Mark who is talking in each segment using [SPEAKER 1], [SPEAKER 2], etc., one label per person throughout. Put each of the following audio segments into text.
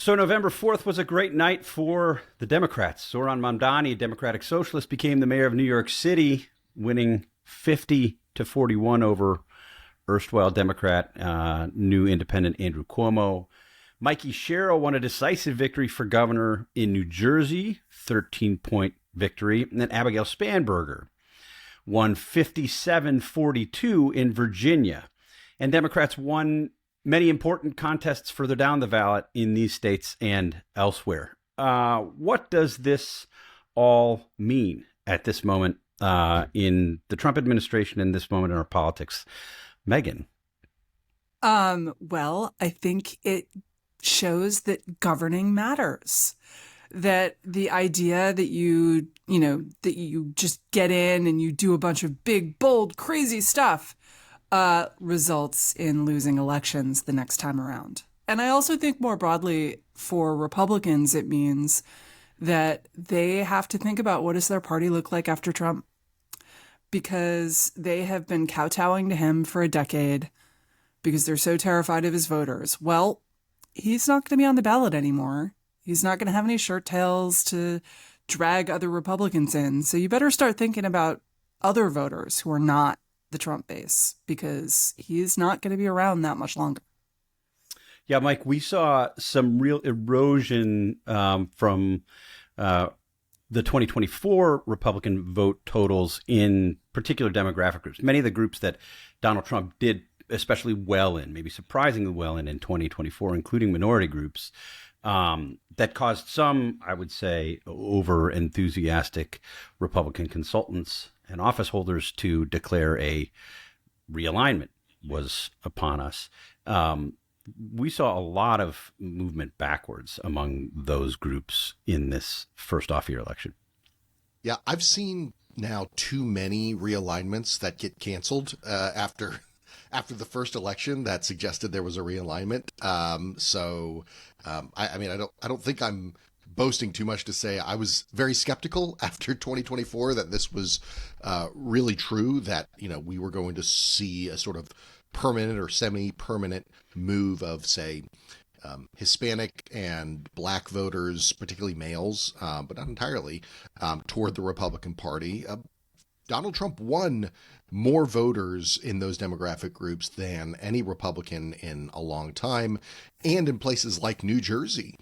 [SPEAKER 1] So November 4th was a great night for the Democrats. Zoran Mamdani, a Democratic Socialist, became the mayor of New York City, winning 50-41 over erstwhile Democrat, new independent Andrew Cuomo. Mikey Sherrill won a decisive victory for governor in New Jersey, 13-point victory. And then Abigail Spanberger won 57-42 in Virginia. And Democrats won many important contests further down the ballot in these states and elsewhere. What does this all mean at this moment in the Trump administration and this moment in our politics? Megan?
[SPEAKER 2] Well, I think it shows that governing matters. That the idea that you just get in and you do a bunch of big, bold, crazy stuff results in losing elections the next time around. And I also think more broadly for Republicans, it means that they have to think about what does their party look like after Trump, because they have been kowtowing to him for a decade because they're so terrified of his voters. Well, he's not going to be on the ballot anymore. He's not going to have any shirt tails to drag other Republicans in. So you better start thinking about other voters who are not the Trump base, because he's not going to be around that much longer.
[SPEAKER 1] Yeah, Mike, we saw some real erosion from the 2024 Republican vote totals in particular demographic groups. Many of the groups that Donald Trump did especially well in, maybe surprisingly well in 2024, including minority groups, that caused some, I would say, over-enthusiastic Republican consultants and office holders to declare a realignment was upon us. We saw a lot of movement backwards among those groups in this first off-year election.
[SPEAKER 3] Yeah, I've seen now too many realignments that get canceled after the first election that suggested there was a realignment. I don't think I'm boasting too much to say I was very skeptical after 2024 that this was really true, that, we were going to see a sort of permanent or semi-permanent move of, say, Hispanic and Black voters, particularly males, but not entirely, toward the Republican Party. Donald Trump won more voters in those demographic groups than any Republican in a long time, and in places like New Jersey.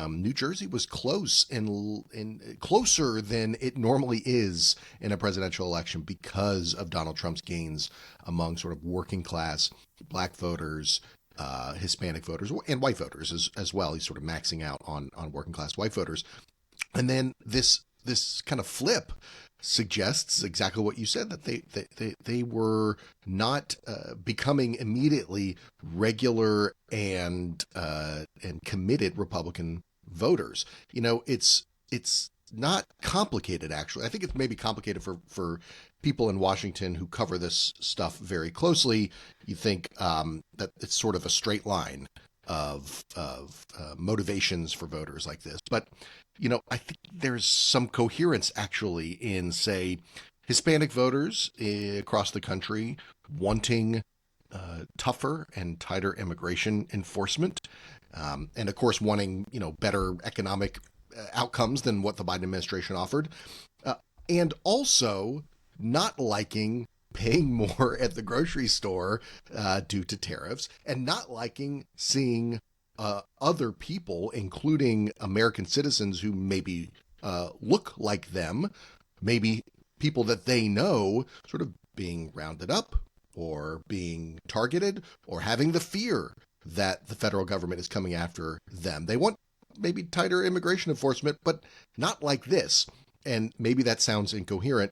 [SPEAKER 3] New Jersey was close and closer than it normally is in a presidential election because of Donald Trump's gains among sort of working class Black voters, Hispanic voters, and white voters as well. He's sort of maxing out on working class white voters. And then this kind of flip suggests exactly what you said, that they were not becoming immediately regular and committed Republican voters. It's not complicated, actually. I think it's maybe complicated for people in Washington who cover this stuff very closely. You think that it's sort of a straight line of motivations for voters like this, but I think there's some coherence actually in, say, Hispanic voters across the country wanting tougher and tighter immigration enforcement, and of course wanting better economic outcomes than what the Biden administration offered, and also not liking paying more at the grocery store due to tariffs, and not liking seeing other people, including American citizens who maybe look like them, maybe people that they know, sort of being rounded up or being targeted or having the fear that the federal government is coming after them. They want maybe tighter immigration enforcement, but not like this. And maybe that sounds incoherent,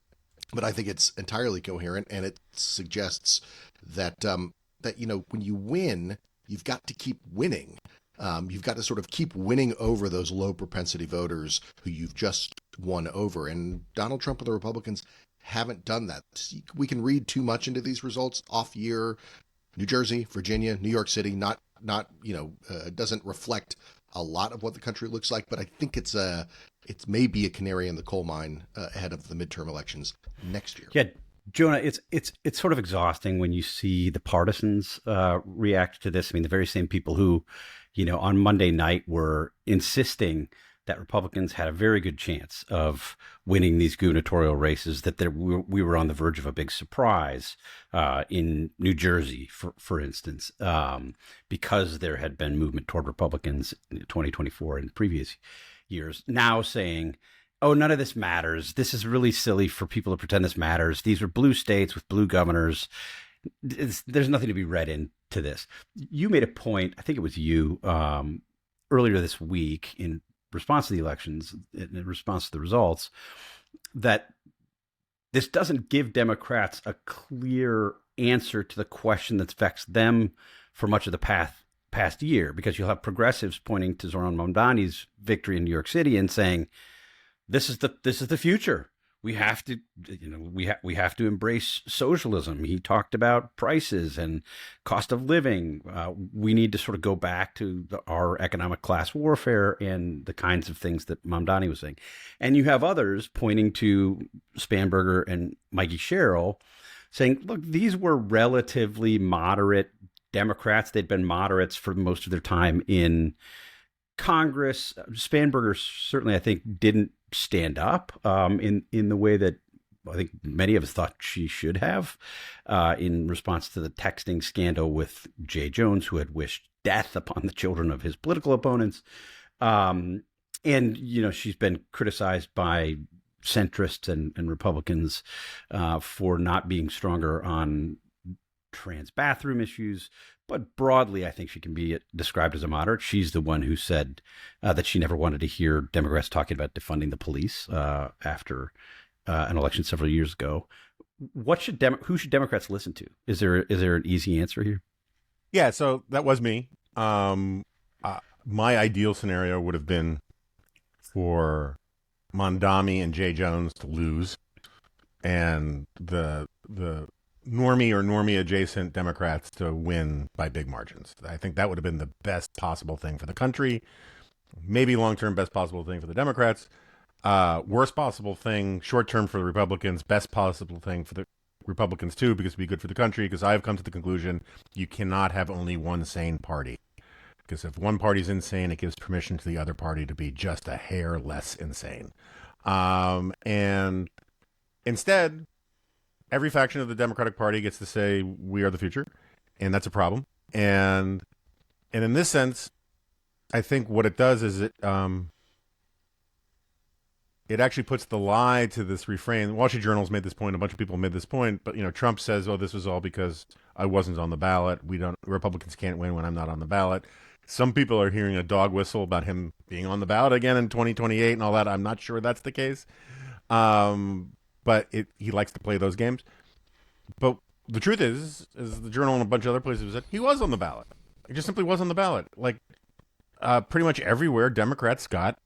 [SPEAKER 3] but I think it's entirely coherent, and it suggests that when you win, you've got to keep winning. You've got to sort of keep winning over those low propensity voters who you've just won over. And Donald Trump and the Republicans haven't done that. We can read too much into these results. Off year, New Jersey, Virginia, New York City, doesn't reflect a lot of what the country looks like. But I think it's maybe a canary in the coal mine ahead of the midterm elections next year.
[SPEAKER 1] Yeah. Jonah, it's sort of exhausting when you see the partisans react to this. I mean, the very same people who, on Monday night were insisting that Republicans had a very good chance of winning these gubernatorial races, that we were on the verge of a big surprise in New Jersey, for instance, because there had been movement toward Republicans in 2024 and previous years, now saying, oh, none of this matters. This is really silly for people to pretend this matters. These are blue states with blue governors. There's nothing to be read into this. You made a point, I think it was you, earlier this week in response to the elections, in response to the results, that this doesn't give Democrats a clear answer to the question that's vexed them for much of the past year, because you'll have progressives pointing to Zoran Mamdani's victory in New York City and saying, this is the future. We have to, we have to embrace socialism. He talked about prices and cost of living. We need to sort of go back to our economic class warfare and the kinds of things that Mamdani was saying. And you have others pointing to Spanberger and Mikey Sherrill saying, look, these were relatively moderate Democrats. They'd been moderates for most of their time in Congress. Spanberger certainly, I think, didn't stand up in the way that I think many of us thought she should have in response to the texting scandal with Jay Jones, who had wished death upon the children of his political opponents. And, she's been criticized by centrists and Republicans for not being stronger on trans bathroom issues. But broadly, I think she can be described as a moderate. She's the one who said that she never wanted to hear Democrats talking about defunding the police after an election several years ago. Who should Democrats listen to? Is there an easy answer here?
[SPEAKER 4] Yeah, so that was me. My ideal scenario would have been for Mamdani and Jay Jones to lose, and the normie or normie adjacent Democrats to win by big margins. I think that would have been the best possible thing for the country, maybe long-term best possible thing for the Democrats, worst possible thing short-term for the Republicans, best possible thing for the Republicans too, because it'd be good for the country, because I've come to the conclusion you cannot have only one sane party. Because if one party's insane, it gives permission to the other party to be just a hair less insane. And instead, every faction of the Democratic Party gets to say, we are the future, and that's a problem. And in this sense, I think what it does is it actually puts the lie to this refrain. The Wall Street Journal's made this point. A bunch of people made this point. But, Trump says, oh, this was all because I wasn't on the ballot. Republicans can't win when I'm not on the ballot. Some people are hearing a dog whistle about him being on the ballot again in 2028 and all that. I'm not sure that's the case. But he likes to play those games. But the truth is the Journal and a bunch of other places said he was on the ballot. He just simply was on the ballot. Like pretty much everywhere, Democrats got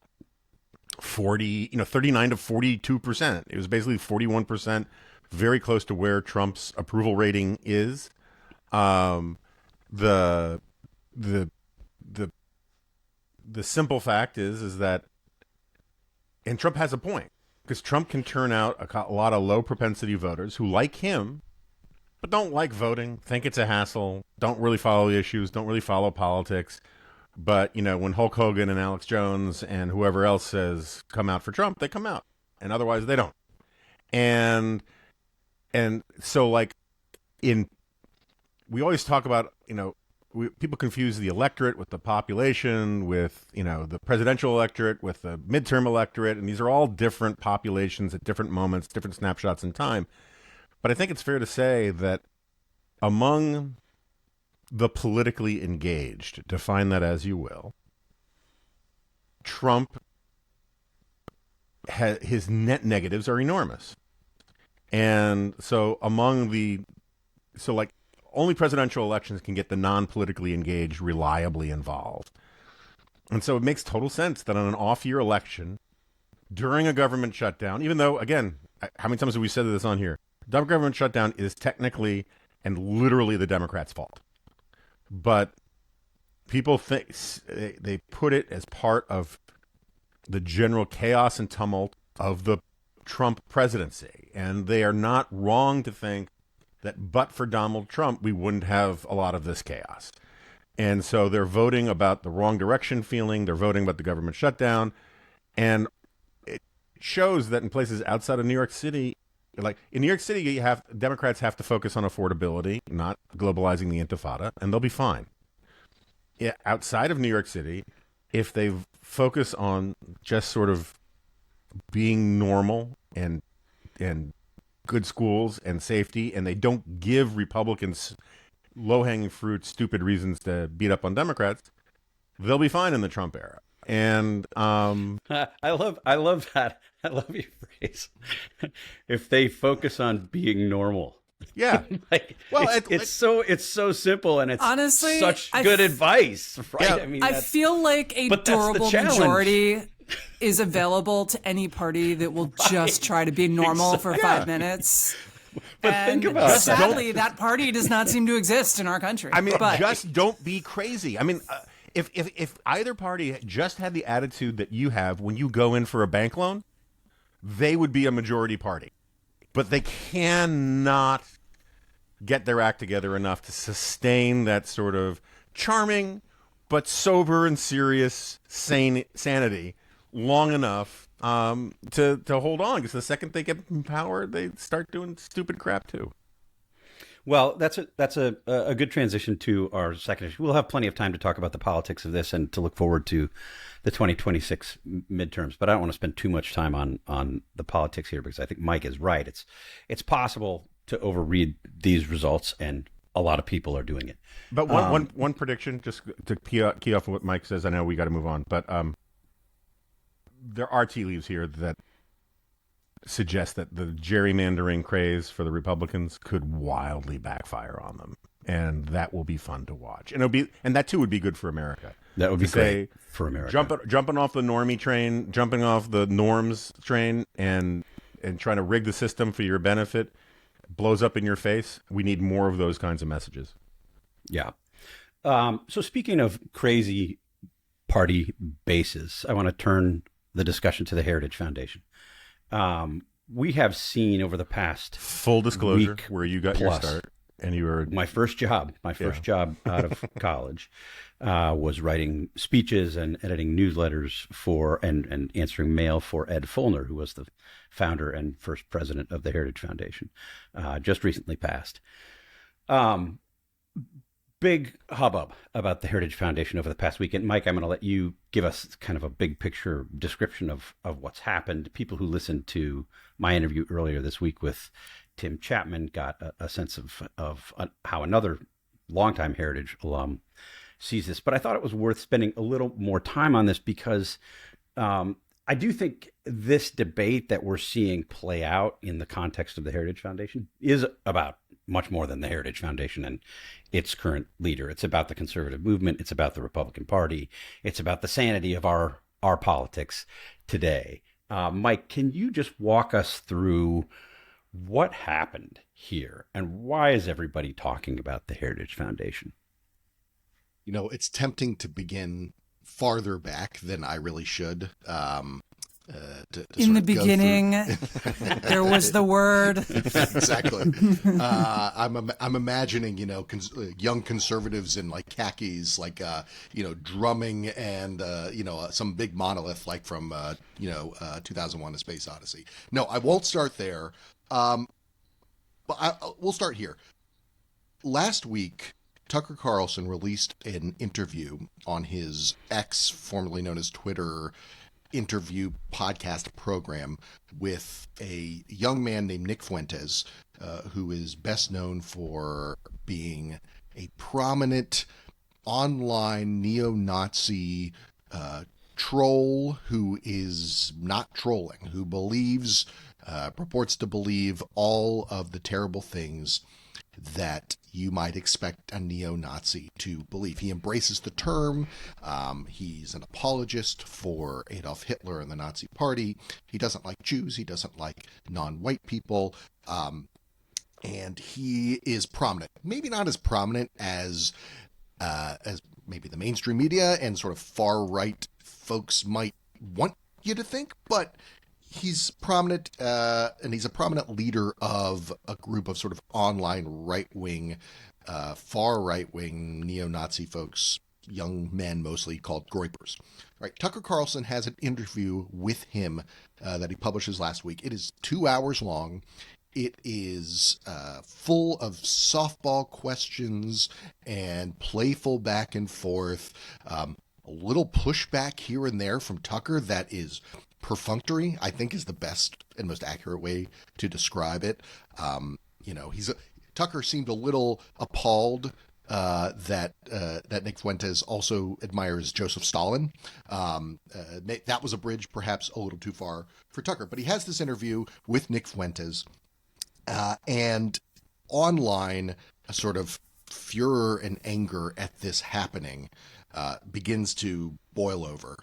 [SPEAKER 4] 39 to 42%. It was basically 41%, very close to where Trump's approval rating is. The simple fact is that, and Trump has a point. Because Trump can turn out a lot of low propensity voters who like him, but don't like voting, think it's a hassle, don't really follow the issues, don't really follow politics. But, when Hulk Hogan and Alex Jones and whoever else says come out for Trump, they come out. And otherwise they don't. And so we always talk about, people confuse the electorate with the population, with, the presidential electorate, with the midterm electorate. And these are all different populations at different moments, different snapshots in time. But I think it's fair to say that among the politically engaged, define that as you will, Trump, his net negatives are enormous. And so only presidential elections can get the non-politically engaged reliably involved. And so it makes total sense that on an off-year election, during a government shutdown, even though, again, how many times have we said this on here? The government shutdown is technically and literally the Democrats' fault. But people think they put it as part of the general chaos and tumult of the Trump presidency. And they are not wrong to think that but for Donald Trump, we wouldn't have a lot of this chaos. And so they're voting about the wrong direction feeling. They're voting about the government shutdown. And it shows that in places outside of New York City, like in New York City, Democrats have to focus on affordability, not globalizing the intifada, and they'll be fine. Yeah, outside of New York City, if they focus on just sort of being normal and good schools and safety, and they don't give Republicans low-hanging fruit, stupid reasons to beat up on Democrats, they'll be fine in the Trump era. And
[SPEAKER 1] I love that. I love your phrase. If they focus on being normal.
[SPEAKER 4] Yeah.
[SPEAKER 1] Like, well, it's so simple, and it's
[SPEAKER 2] honestly
[SPEAKER 1] such good advice, right?
[SPEAKER 4] Yeah.
[SPEAKER 1] I mean,
[SPEAKER 2] I feel like a durable majority is available to any party that will just try to be normal for 5 minutes.
[SPEAKER 1] But think about it.
[SPEAKER 2] Sadly, that party does not seem to exist in our country.
[SPEAKER 4] I mean, just don't be crazy. I mean, if either party just had the attitude that you have when you go in for a bank loan, they would be a majority party. But they cannot get their act together enough to sustain that sort of charming but sober and serious sanity long enough to hold on. Because the second they get in power, they start doing stupid crap too.
[SPEAKER 1] Well, that's a good transition to our second issue. We'll have plenty of time to talk about the politics of this and to look forward to the 2026 midterms. But I don't want to spend too much time on the politics here, because I think Mike is right. It's possible to overread these results, and a lot of people are doing it.
[SPEAKER 4] But one prediction, just to key off of what Mike says. I know we got to move on, but there are tea leaves here that suggest that the gerrymandering craze for the Republicans could wildly backfire on them, and that will be fun to watch. And that too would be good for America.
[SPEAKER 1] That would be great for America.
[SPEAKER 4] Jumping off the normie train, jumping off the norms train, and trying to rig the system for your benefit blows up in your face. We need more of those kinds of messages.
[SPEAKER 1] Yeah. So speaking of crazy party bases, I want to turn the discussion to the Heritage Foundation. We have seen over the past
[SPEAKER 4] full disclosure
[SPEAKER 1] week
[SPEAKER 4] where you got your start, and you were
[SPEAKER 1] my first job out of college was writing speeches and editing newsletters for and answering mail for Ed Fulner, who was the founder and first president of the Heritage Foundation, just recently passed. Big hubbub about the Heritage Foundation over the past weekend. Mike, I'm going to let you give us kind of a big picture description of what's happened. People who listened to my interview earlier this week with Tim Chapman got a sense of how another longtime Heritage alum sees this. But I thought it was worth spending a little more time on this because I do think this debate that we're seeing play out in the context of the Heritage Foundation is about much more than the Heritage Foundation and its current leader. It's about the conservative movement. It's about the Republican Party. It's about the sanity of our politics today. Mike, can you just walk us through what happened here and why is everybody talking about the Heritage Foundation?
[SPEAKER 3] You know, it's tempting to begin farther back than I really should.
[SPEAKER 2] In the beginning, there was the word.
[SPEAKER 3] Exactly. I'm imagining, young conservatives in like khakis, like, drumming and, some big monolith like from, 2001: A Space Odyssey. No, I won't start there. But we'll start here. Last week, Tucker Carlson released an interview on his X, formerly known as Twitter, interview podcast program with a young man named Nick Fuentes, who is best known for being a prominent online neo-Nazi troll who is not trolling, who believes, purports to believe all of the terrible things that you might expect a neo-Nazi to believe. He embraces the term. He's an apologist for Adolf Hitler and the Nazi Party. He doesn't like Jews. He doesn't like non-white people. And he is prominent. Maybe not as prominent as maybe the mainstream media and sort of far-right folks might want you to think, but he's prominent, and he's a prominent leader of a group of sort of online right-wing far right-wing neo-Nazi folks, young men mostly, called Groypers. Right. Tucker Carlson has an interview with him that he publishes last week. It is 2 hours long. It is full of softball questions and playful back and forth. A little pushback here and there from Tucker that is perfunctory, I think, is the best and most accurate way to describe it. Tucker seemed a little appalled that Nick Fuentes also admires Joseph Stalin. That was a bridge perhaps a little too far for Tucker. But he has this interview with Nick Fuentes, and online a sort of furor and anger at this happening begins to boil over.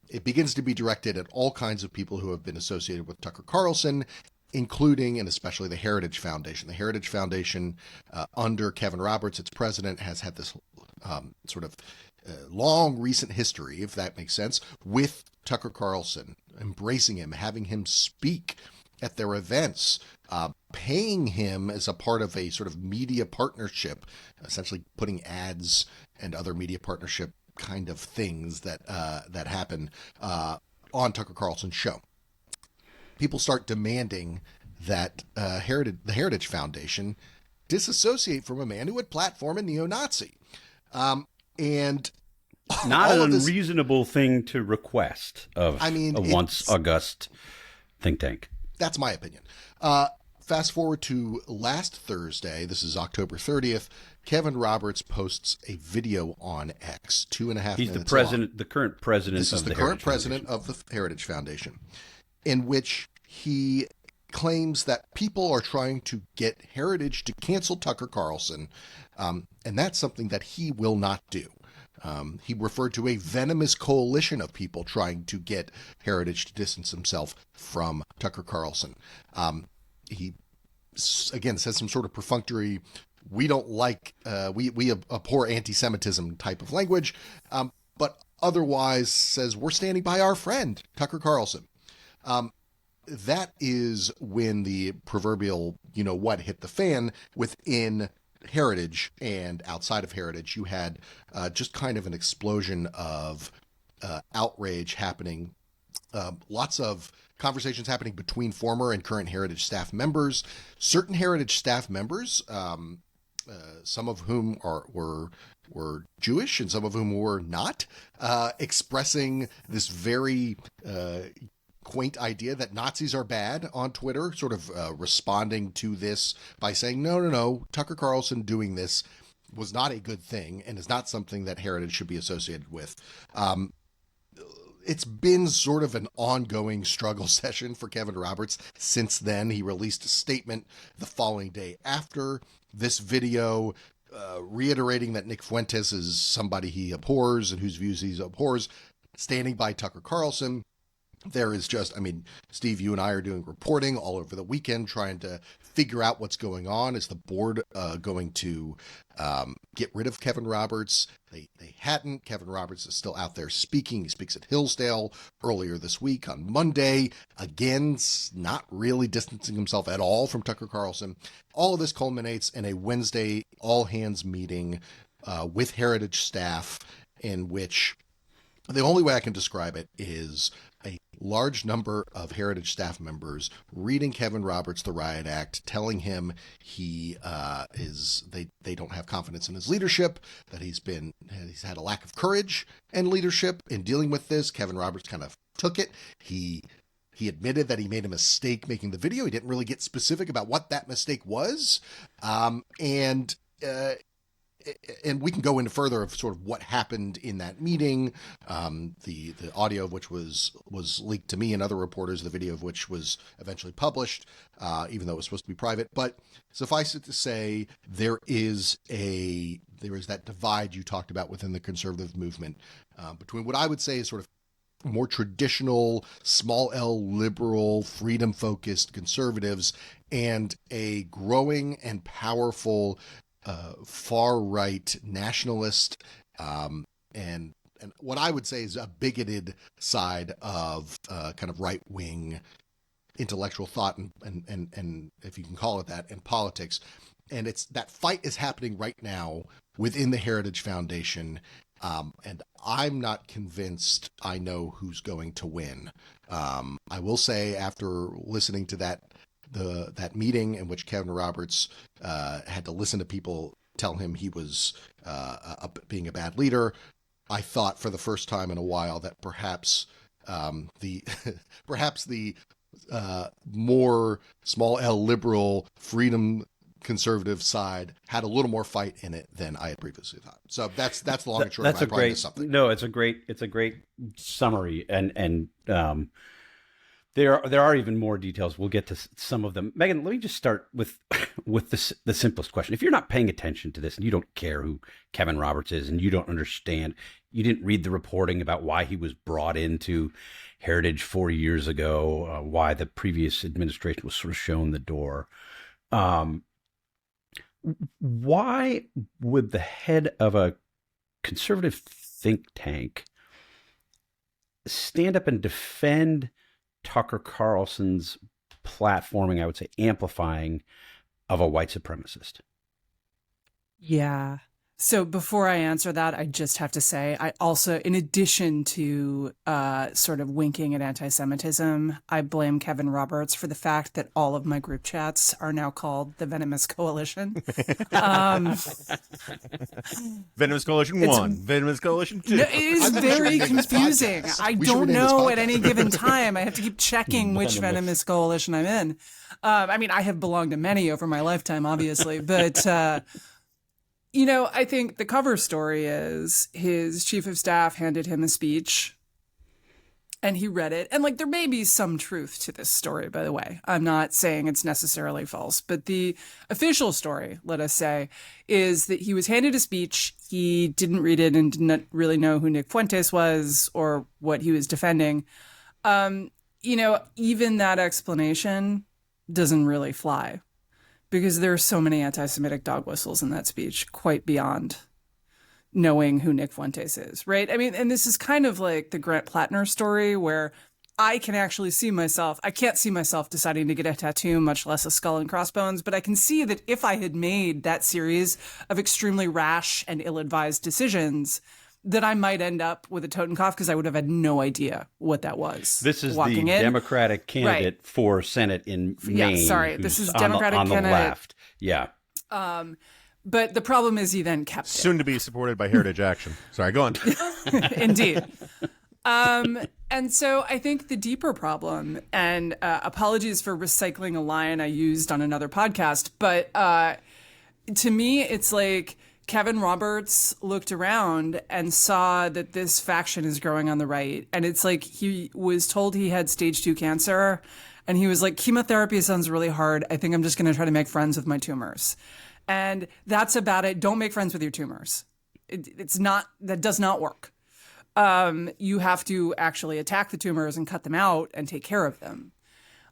[SPEAKER 3] It begins to be directed at all kinds of people who have been associated with Tucker Carlson, including and especially the Heritage Foundation. The Heritage Foundation, under Kevin Roberts, its president, has had this sort of long recent history, if that makes sense, with Tucker Carlson, embracing him, having him speak at their events, paying him as a part of a sort of media partnership, essentially putting ads and other media partnership kind of things that happen on Tucker Carlson's show. People start demanding that the Heritage Foundation disassociate from a man who would platform a neo-Nazi. And
[SPEAKER 1] not an unreasonable thing to request of a once august think tank.
[SPEAKER 3] That's my opinion. Fast forward to last Thursday, this is October 30th, Kevin Roberts posts a video on X, 2.5 minutes
[SPEAKER 1] He's the president, long. The current president
[SPEAKER 3] this
[SPEAKER 1] of
[SPEAKER 3] is
[SPEAKER 1] the
[SPEAKER 3] the
[SPEAKER 1] Heritage
[SPEAKER 3] current president
[SPEAKER 1] Foundation.
[SPEAKER 3] of the Heritage Foundation, in which he claims that people are trying to get Heritage to cancel Tucker Carlson, and that's something that he will not do. He referred to a venomous coalition of people trying to get Heritage to distance himself from Tucker Carlson. He, again, says some sort of perfunctory, we don't like, we abhor anti-Semitism type of language, but otherwise says we're standing by our friend, Tucker Carlson. That is when the proverbial, what, hit the fan within Heritage and outside of Heritage. You had just kind of an explosion of outrage happening. Lots of conversations happening between former and current Heritage staff members. Certain Heritage staff members, some of whom were Jewish and some of whom were not, expressing this very quaint idea that Nazis are bad on Twitter, sort of responding to this by saying, no, Tucker Carlson doing this was not a good thing and is not something that Heritage should be associated with. It's been sort of an ongoing struggle session for Kevin Roberts since then. He released a statement the following day after this video, reiterating that Nick Fuentes is somebody he abhors and whose views he abhors, standing by Tucker Carlson. There is just, Steve, you and I are doing reporting all over the weekend, trying to figure out what's going on. Is the board going to get rid of Kevin Roberts? They hadn't. Kevin Roberts is still out there speaking. He speaks at Hillsdale earlier this week on Monday. Again, not really distancing himself at all from Tucker Carlson. All of this culminates in a Wednesday all-hands meeting with Heritage staff, in which the only way I can describe it is a large number of Heritage staff members reading Kevin Roberts the Riot Act, telling him they don't have confidence in his leadership, that he's had a lack of courage and leadership in dealing with this. Kevin Roberts kind of took it. He admitted that he made a mistake making the video. He didn't really get specific about what that mistake was. And we can go into further of sort of what happened in that meeting, the audio of which was leaked to me and other reporters, the video of which was eventually published, even though it was supposed to be private. But suffice it to say, there is that divide you talked about within the conservative movement between what I would say is sort of more traditional, small L liberal, freedom-focused conservatives and a growing and powerful far-right nationalist and what I would say is a bigoted side of kind of right-wing intellectual thought and if you can call it that, and politics. and it's that fight is happening right now within the Heritage Foundation. And I'm not convinced I know who's going to win. I will say, after listening to that meeting in which Kevin Roberts had to listen to people tell him he was being a bad leader, I thought for the first time in a while that perhaps the more small L liberal freedom conservative side had a little more fight in it than I had previously thought. So that's the long and short of it. I probably missed something.
[SPEAKER 1] No, it's a great summary, and there are even more details. We'll get to some of them. Megan, let me just start with the simplest question. If you're not paying attention to this and you don't care who Kevin Roberts is and you don't understand, you didn't read the reporting about why he was brought into Heritage 4 years ago, why the previous administration was sort of shown the door. Why would the head of a conservative think tank stand up and defend Tucker Carlson's platforming, I would say amplifying, of a white supremacist?
[SPEAKER 2] Yeah. So before I answer that, I just have to say, I also, in addition to sort of winking at anti-Semitism, I blame Kevin Roberts for the fact that all of my group chats are now called the Venomous Coalition.
[SPEAKER 4] Venomous Coalition 1, Venomous Coalition 2.
[SPEAKER 2] No, it is very confusing. I don't know at any given time. I have to keep checking which Venomous Coalition I'm in. I mean, I have belonged to many over my lifetime, obviously, but... I think the cover story is his chief of staff handed him a speech and he read it. And there may be some truth to this story, by the way. I'm not saying it's necessarily false, but the official story, let us say, is that he was handed a speech. He didn't read it and didn't really know who Nick Fuentes was or what he was defending. Even that explanation doesn't really fly, because there are so many anti-Semitic dog whistles in that speech, quite beyond knowing who Nick Fuentes is, right? I mean, and this is kind of like the Grant Plattner story, where I can actually see myself. I can't see myself deciding to get a tattoo, much less a skull and crossbones, but I can see that if I had made that series of extremely rash and ill-advised decisions, that I might end up with a Totenkopf because I would have had no idea what that was.
[SPEAKER 1] This is the Democratic candidate for Senate in Maine.
[SPEAKER 2] Yeah, sorry. This is Democratic
[SPEAKER 1] on the
[SPEAKER 2] candidate.
[SPEAKER 1] left. Yeah.
[SPEAKER 2] But the problem is he then kept it.
[SPEAKER 4] Soon to be supported by Heritage Action. Sorry, go on.
[SPEAKER 2] Indeed. And so I think the deeper problem, and apologies for recycling a line I used on another podcast, but to me, it's like Kevin Roberts looked around and saw that this faction is growing on the right. And it's like he was told he had stage 2 cancer. And he was like, chemotherapy sounds really hard. I think I'm just going to try to make friends with my tumors. And that's about it. Don't make friends with your tumors. That does not work. You have to actually attack the tumors and cut them out and take care of them.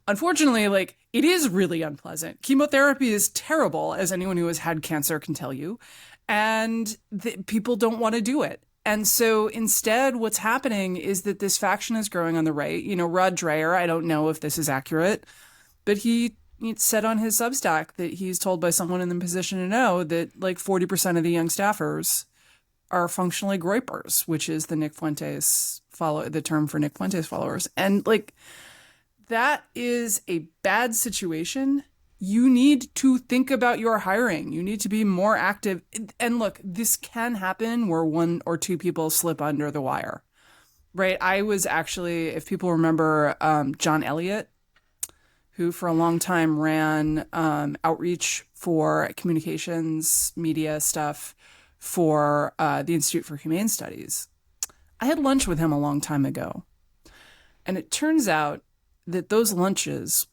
[SPEAKER 2] Unfortunately, it is really unpleasant. Chemotherapy is terrible, as anyone who has had cancer can tell you. And people don't want to do it. And so instead, what's happening is that this faction is growing on the right. Rod Dreher, I don't know if this is accurate, but he said on his Substack that he's told by someone in the position to know that 40% of the young staffers are functionally Groypers, which is the the term for Nick Fuentes followers. And that is a bad situation. You need to think about your hiring. You need to be more active. And look, this can happen where 1 or 2 people slip under the wire, right? I was actually, if people remember, John Elliott, who for a long time ran outreach for communications, media stuff for the Institute for Humane Studies. I had lunch with him a long time ago. And it turns out that those lunches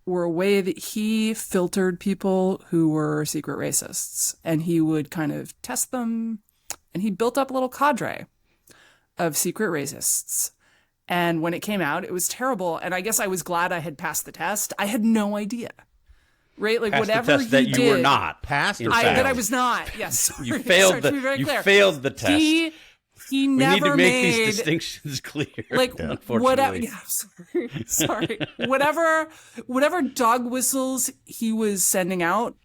[SPEAKER 2] were a way that he filtered people who were secret racists. And he would kind of test them. And he built up a little cadre of secret racists. And when it came out, it was terrible. And I guess I was glad I had passed the test. I had no idea. Right? Whatever
[SPEAKER 1] the test that
[SPEAKER 2] did,
[SPEAKER 1] you were not passed.
[SPEAKER 2] That I was not. Yes. Sorry.
[SPEAKER 1] You failed failed the test.
[SPEAKER 2] He
[SPEAKER 1] we
[SPEAKER 2] never
[SPEAKER 1] need to make
[SPEAKER 2] made,
[SPEAKER 1] these distinctions clear.
[SPEAKER 2] Unfortunately. Sorry. Whatever dog whistles he was sending out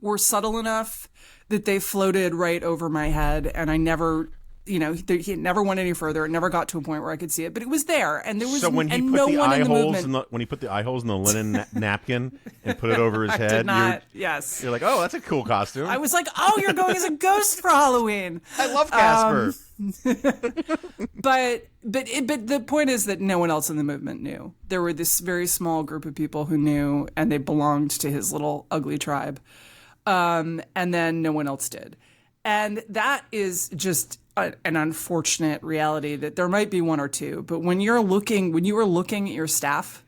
[SPEAKER 2] were subtle enough that they floated right over my head, and I never, he never went any further. It never got to a point where I could see it, but it was there, and there was
[SPEAKER 4] So when he
[SPEAKER 2] and
[SPEAKER 4] put
[SPEAKER 2] no
[SPEAKER 4] the
[SPEAKER 2] one
[SPEAKER 4] eye
[SPEAKER 2] in the
[SPEAKER 4] holes
[SPEAKER 2] movement.
[SPEAKER 4] when he put the eye holes in the linen napkin and put it over his
[SPEAKER 2] I
[SPEAKER 4] head,
[SPEAKER 2] did not. Yes,
[SPEAKER 4] you're like, oh, that's a cool costume.
[SPEAKER 2] I was like, oh, you're going as a ghost for Halloween.
[SPEAKER 4] I love Casper.
[SPEAKER 2] But the point is that no one else in the movement knew. There were this very small group of people who knew, and they belonged to his little ugly tribe. And then no one else did. And that is just an unfortunate reality, that there might be one or two. But when you are looking at your staff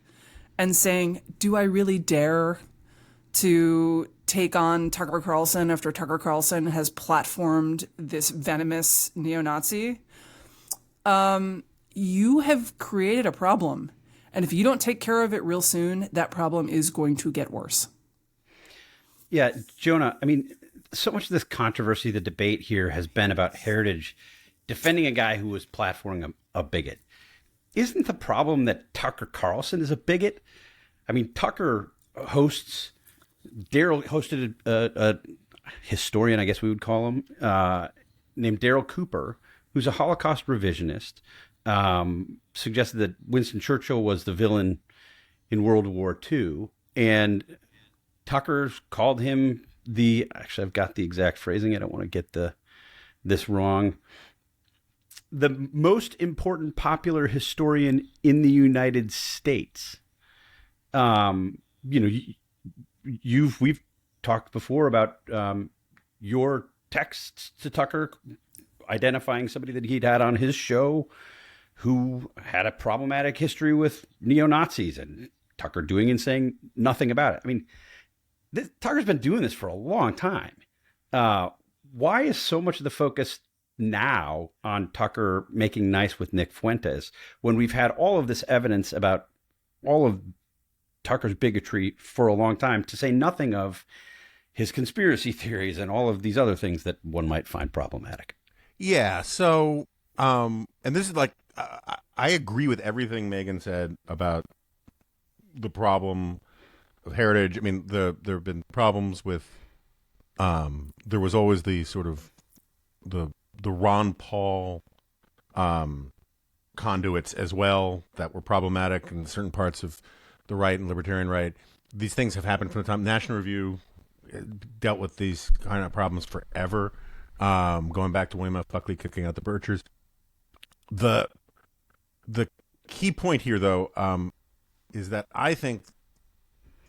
[SPEAKER 2] and saying, do I really dare to take on Tucker Carlson after Tucker Carlson has platformed this venomous neo-Nazi, you have created a problem. And if you don't take care of it real soon, that problem is going to get worse.
[SPEAKER 1] Yeah, Jonah, I mean, so much of this controversy, the debate here has been about Heritage defending a guy who was platforming a bigot. Isn't the problem that Tucker Carlson is a bigot? I mean, Tucker Daryl hosted a historian, I guess we would call him, named Daryl Cooper, who's a Holocaust revisionist, suggested that Winston Churchill was the villain in World War II. And Tucker called him actually, I've got the exact phrasing. I don't want to get this wrong. The most important popular historian in the United States. We've talked before about your texts to Tucker identifying somebody that he'd had on his show who had a problematic history with neo-Nazis, and Tucker doing and saying nothing about it. I mean, Tucker's been doing this for a long time. Why is so much of the focus now on Tucker making nice with Nick Fuentes when we've had all of this evidence about all of Tucker's bigotry for a long time, to say nothing of his conspiracy theories and all of these other things that one might find problematic?
[SPEAKER 4] Yeah. So, and this is like, I agree with everything Megan said about the problem of Heritage. I mean, there have been problems with, there was always the sort of the Ron Paul conduits as well that were problematic in certain parts of the right and libertarian right. These things have happened from the time National Review dealt with these kind of problems forever, going back to William F. Buckley kicking out the Birchers. The key point here, though, is that I think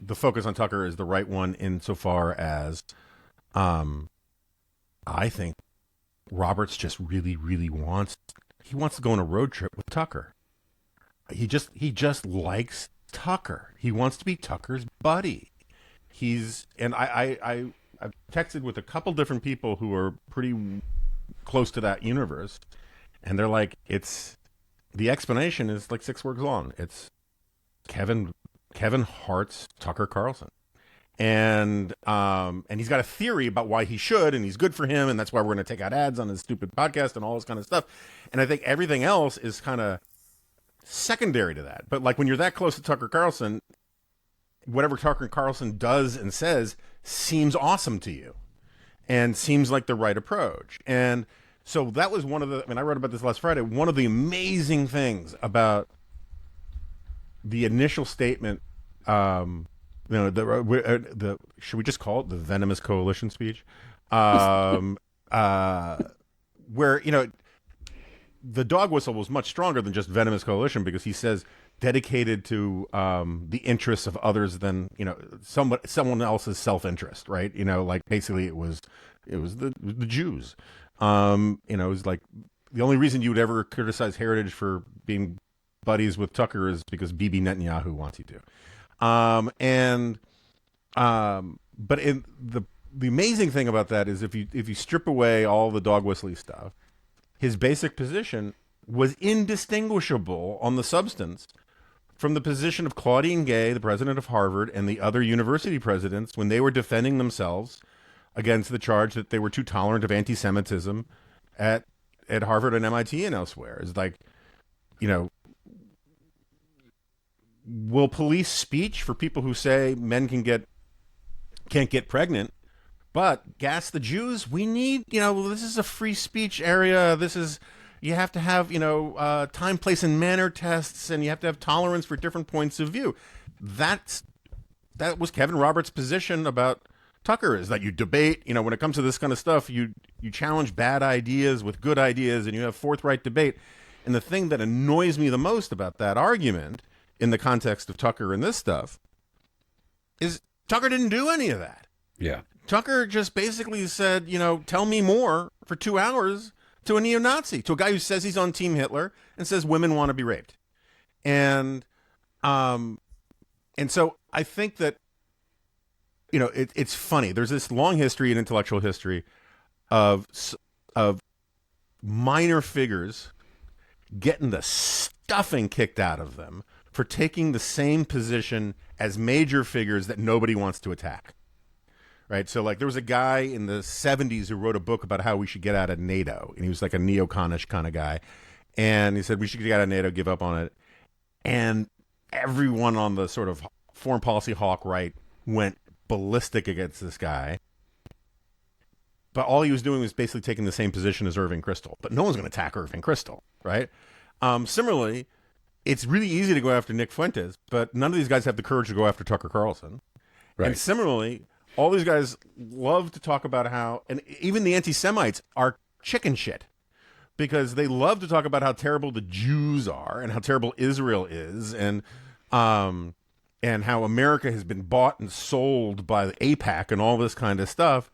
[SPEAKER 4] the focus on Tucker is the right one insofar as I think Roberts just really, really wants to go on a road trip with Tucker. He just likes Tucker. He wants to be Tucker's buddy. I've texted with a couple different people who are pretty close to that universe, and they're like, the explanation is like 6 words long. It's Kevin Hart's Tucker Carlson. And he's got a theory about why he should, and he's good for him, and that's why we're going to take out ads on his stupid podcast and all this kind of stuff. And I think everything else is kind of secondary to that. But like when you're that close to Tucker Carlson, whatever Tucker Carlson does and says seems awesome to you and seems like the right approach. And so that was one of the, I mean, I wrote about this last Friday, one of the amazing things about the initial statement, the should we just call it the venomous coalition speech, where the dog whistle was much stronger than just venomous coalition, because he says dedicated to the interests of others than someone else's self-interest, right? Like basically it was the Jews. It was like the only reason you would ever criticize Heritage for being buddies with Tucker is because Bibi Netanyahu wants you to. But in the amazing thing about that is if you strip away all the dog whistly stuff, his basic position was indistinguishable on the substance from the position of Claudine Gay, the president of Harvard, and the other university presidents when they were defending themselves against the charge that they were too tolerant of anti-Semitism at Harvard and MIT and elsewhere. It's like, will police speech for people who say men can't get pregnant But gas the Jews, we need, this is a free speech area. You have to have, time, place, and manner tests, and you have to have tolerance for different points of view. That was Kevin Roberts' position about Tucker, is that you debate, when it comes to this kind of stuff, you challenge bad ideas with good ideas, and you have forthright debate. And the thing that annoys me the most about that argument in the context of Tucker and this stuff is Tucker didn't do any of that.
[SPEAKER 1] Yeah.
[SPEAKER 4] Tucker just basically said, tell me more for 2 hours to a neo-Nazi, to a guy who says he's on Team Hitler and says women want to be raped. And so I think that, it's funny. There's this long history in intellectual history of minor figures getting the stuffing kicked out of them for taking the same position as major figures that nobody wants to attack. Right? So, there was a guy in the 70s who wrote a book about how we should get out of NATO. And he was like a neoconish kind of guy. And he said, we should get out of NATO, give up on it. And everyone on the sort of foreign policy hawk right went ballistic against this guy. But all he was doing was basically taking the same position as Irving Kristol. But no one's going to attack Irving Kristol, right? Similarly, it's really easy to go after Nick Fuentes, but none of these guys have the courage to go after Tucker Carlson. Right. And similarly, all these guys love to talk about how, and even the anti-Semites are chicken shit, because they love to talk about how terrible the Jews are and how terrible Israel is, and how America has been bought and sold by the AIPAC and all this kind of stuff.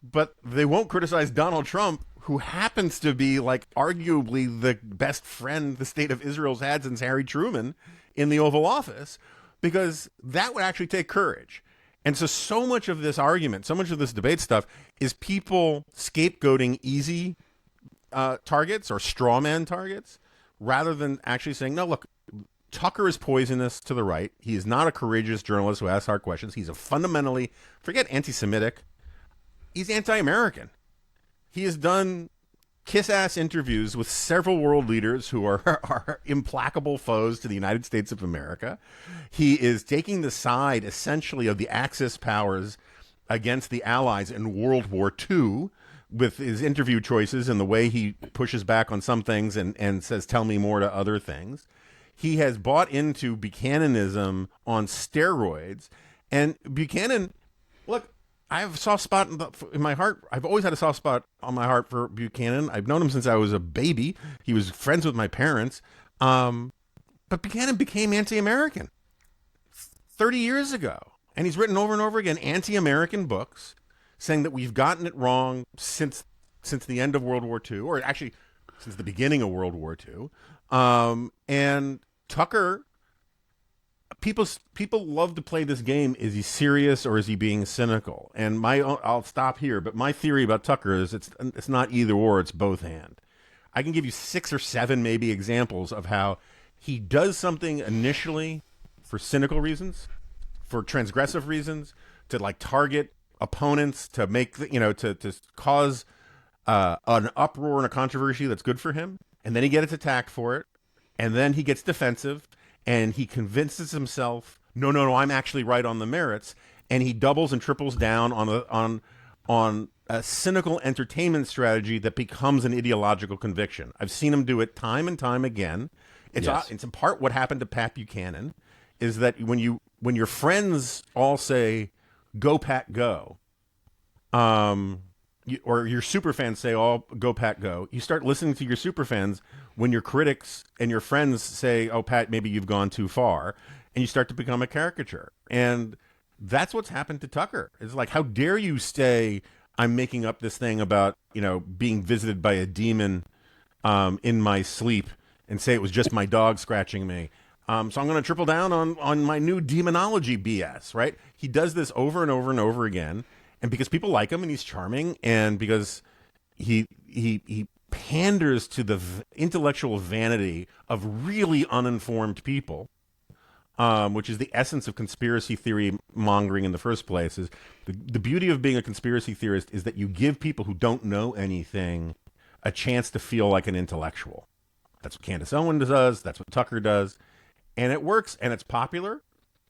[SPEAKER 4] But they won't criticize Donald Trump, who happens to be arguably the best friend the state of Israel's had since Harry Truman in the Oval Office, because that would actually take courage. And so much of this argument, so much of this debate stuff is people scapegoating easy targets or straw man targets, rather than actually saying, no, look, Tucker is poisonous to the right. He is not a courageous journalist who asks hard questions. He's a fundamentally, forget anti-Semitic, he's anti-American. He has done kiss-ass interviews with several world leaders who are implacable foes to the United States of America. He is taking the side, essentially, of the Axis powers against the Allies in World War II with his interview choices and the way he pushes back on some things and says, tell me more to other things. He has bought into Buchananism on steroids. And Buchanan, look, I have a soft spot in my heart. I've always had a soft spot on my heart for Buchanan. I've known him since I was a baby. He was friends with my parents. But Buchanan became anti-American 30 years ago. And he's written over and over again anti-American books saying that we've gotten it wrong since the end of World War II, or actually since the beginning of World War II. And Tucker, people love to play this game. Is he serious or is he being cynical? And I'll stop here, but my theory about Tucker is it's not either or, it's both and. I can give you 6 or 7 maybe examples of how he does something initially for cynical reasons, for transgressive reasons, to target opponents, to make to cause an uproar and a controversy that's good for him, and then he gets attacked for it, and then he gets defensive. And he convinces himself, no, I'm actually right on the merits, and he doubles and triples down on a cynical entertainment strategy that becomes an ideological conviction. I've seen him do it time and time again. It's in part what happened to Pat Buchanan, is that when your friends all say, "Go Pat, go," or your superfans say, "Oh, go Pat, go," you start listening to your superfans when your critics and your friends say, "Oh, Pat, maybe you've gone too far," and you start to become a caricature. And that's what's happened to Tucker. It's how dare you say, I'm making up this thing about, being visited by a demon in my sleep, and say it was just my dog scratching me. So I'm going to triple down on my new demonology BS, right? He does this over and over and over again. And because people like him and he's charming, and because he panders to the intellectual vanity of really uninformed people, which is the essence of conspiracy theory mongering in the first place, is the beauty of being a conspiracy theorist is that you give people who don't know anything a chance to feel like an intellectual. That's what Candace Owens does. That's what Tucker does. And it works, and it's popular.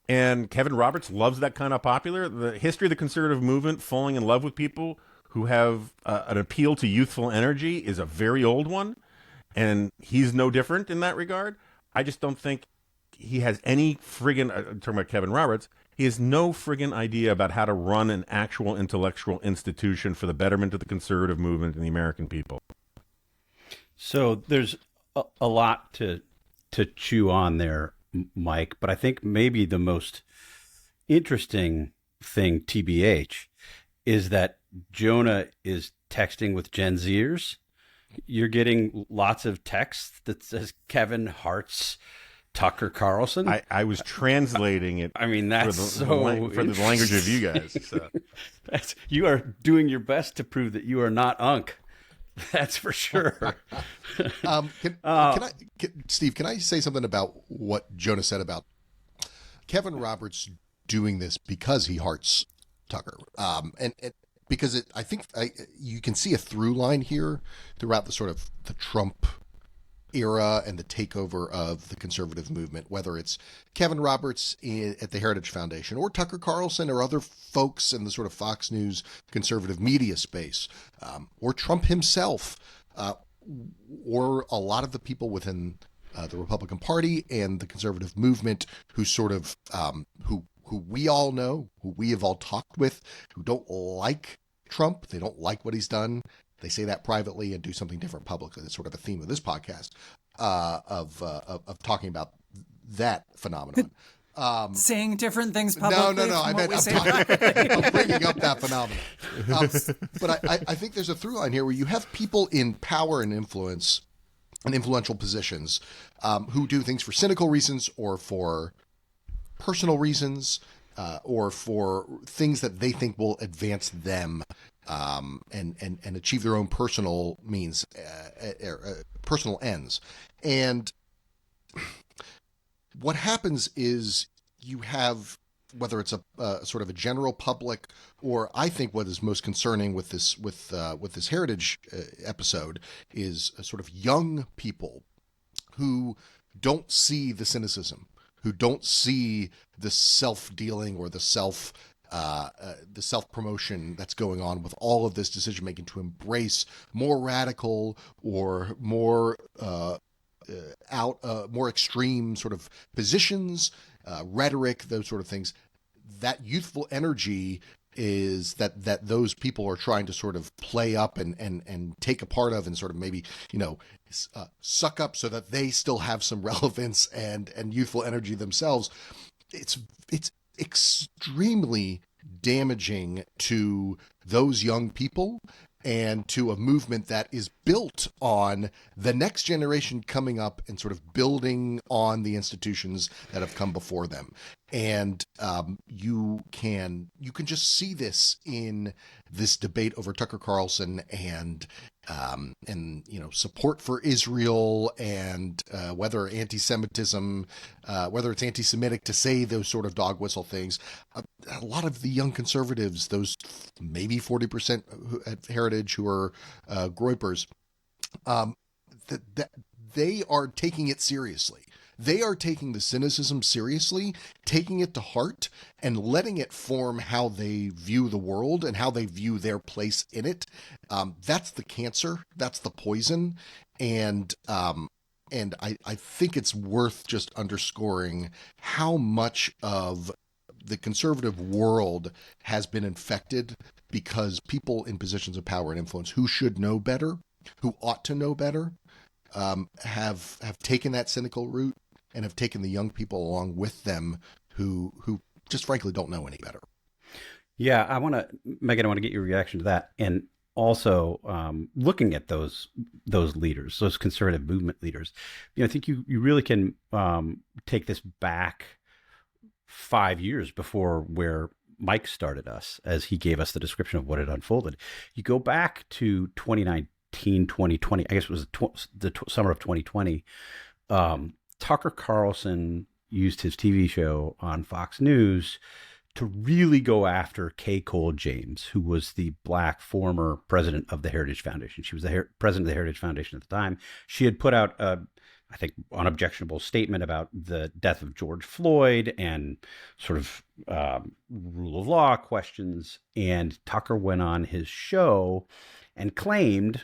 [SPEAKER 4] And Kevin Roberts loves that kind of popular. The history of the conservative movement falling in love with people who have an appeal to youthful energy is a very old one. And he's no different in that regard. I just don't think he has any friggin', talking about Kevin Roberts, he has no friggin' idea about how to run an actual intellectual institution for the betterment of the conservative movement and the American people.
[SPEAKER 1] So there's a lot to chew on there, Mike, but I think maybe the most interesting thing, TBH, is that Jonah is texting with Gen Zers. You're getting lots of text that says Kevin Hart's Tucker Carlson.
[SPEAKER 4] I was translating it.
[SPEAKER 1] I mean, that's
[SPEAKER 4] for the language of you guys. So.
[SPEAKER 1] You are doing your best to prove that you are not Unk. That's for sure.
[SPEAKER 3] Steve, can I say something about what Jonah said about Kevin Roberts doing this because he hearts Tucker? And because I think you can see a through line here throughout the sort of the Trump era and the takeover of the conservative movement, whether it's Kevin Roberts at the Heritage Foundation or Tucker Carlson or other folks in the sort of Fox News conservative media space, or Trump himself, or a lot of the people within the Republican Party and the conservative movement who sort of who we all know, who we have all talked with, who don't like Trump. They don't like what he's done. They say that privately and do something different publicly. That's sort of a theme of this podcast of talking about that phenomenon.
[SPEAKER 2] Saying different things publicly.
[SPEAKER 3] No. I meant I'm bringing up that phenomenon. But I think there's a through line here where you have people in power and influence and influential positions who do things for cynical reasons or for personal reasons or for things that they think will advance them. And achieve their own personal means, personal ends. And what happens is you have, whether it's a sort of a general public, or I think what is most concerning with this Heritage episode is a sort of young people who don't see the cynicism, who don't see the self-dealing or the self-promotion that's going on with all of this decision-making to embrace more radical or more more extreme sort of positions, rhetoric, those sort of things. That youthful energy is that those people are trying to sort of play up and take a part of and sort of maybe, suck up so that they still have some relevance and youthful energy themselves. It's extremely damaging to those young people and to a movement that is built on the next generation coming up and sort of building on the institutions that have come before them. And you can just see this in this debate over Tucker Carlson and support for Israel and whether anti-Semitism, whether it's anti-Semitic to say those sort of dog whistle things. A lot of the young conservatives, those maybe 40% at Heritage who are Groypers, that they are taking it seriously. They are taking the cynicism seriously, taking it to heart, and letting it form how they view the world and how they view their place in it. That's the cancer. That's the poison. And I think it's worth just underscoring how much of the conservative world has been infected because people in positions of power and influence who should know better, who ought to know better, have taken that cynical route and have taken the young people along with them who just frankly don't know any better.
[SPEAKER 1] Yeah, Megan, I want to get your reaction to that. And also looking at those leaders, those conservative movement leaders, I think you really can take this back 5 years before where Mike started us, as he gave us the description of what had unfolded. You go back to 2019, 2020, I guess it was the summer of 2020. Tucker Carlson used his TV show on Fox News to really go after Kay Cole James, who was the Black former president of the Heritage Foundation. She was the president of the Heritage Foundation at the time. She had put out I think, unobjectionable statement about the death of George Floyd and sort of rule of law questions. And Tucker went on his show and claimed,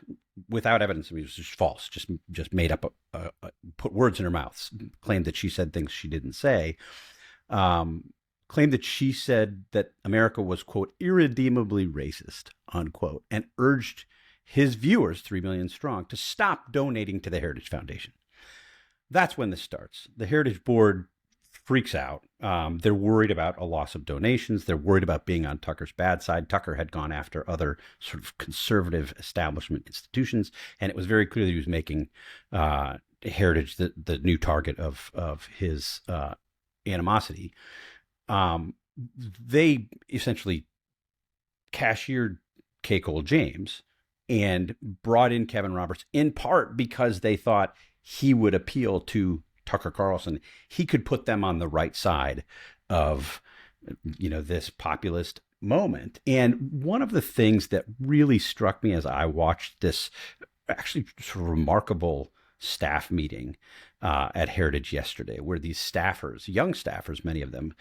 [SPEAKER 1] without evidence, I mean, it was just false, just made up, put words in her mouth, claimed that she said things she didn't say, claimed that she said that America was, quote, irredeemably racist, unquote, and urged his viewers, 3 million strong, to stop donating to the Heritage Foundation. That's when this starts. The Heritage Board freaks out. They're worried about a loss of donations. They're worried about being on Tucker's bad side. Tucker had gone after other sort of conservative establishment institutions, and it was very clear that he was making Heritage the new target of his animosity. They essentially cashiered K. Cole James and brought in Kevin Roberts, in part because they thought he would appeal to Tucker Carlson. He could put them on the right side of, this populist moment. And one of the things that really struck me as I watched this actually sort of remarkable staff meeting at Heritage yesterday, where these staffers, young staffers, many of them,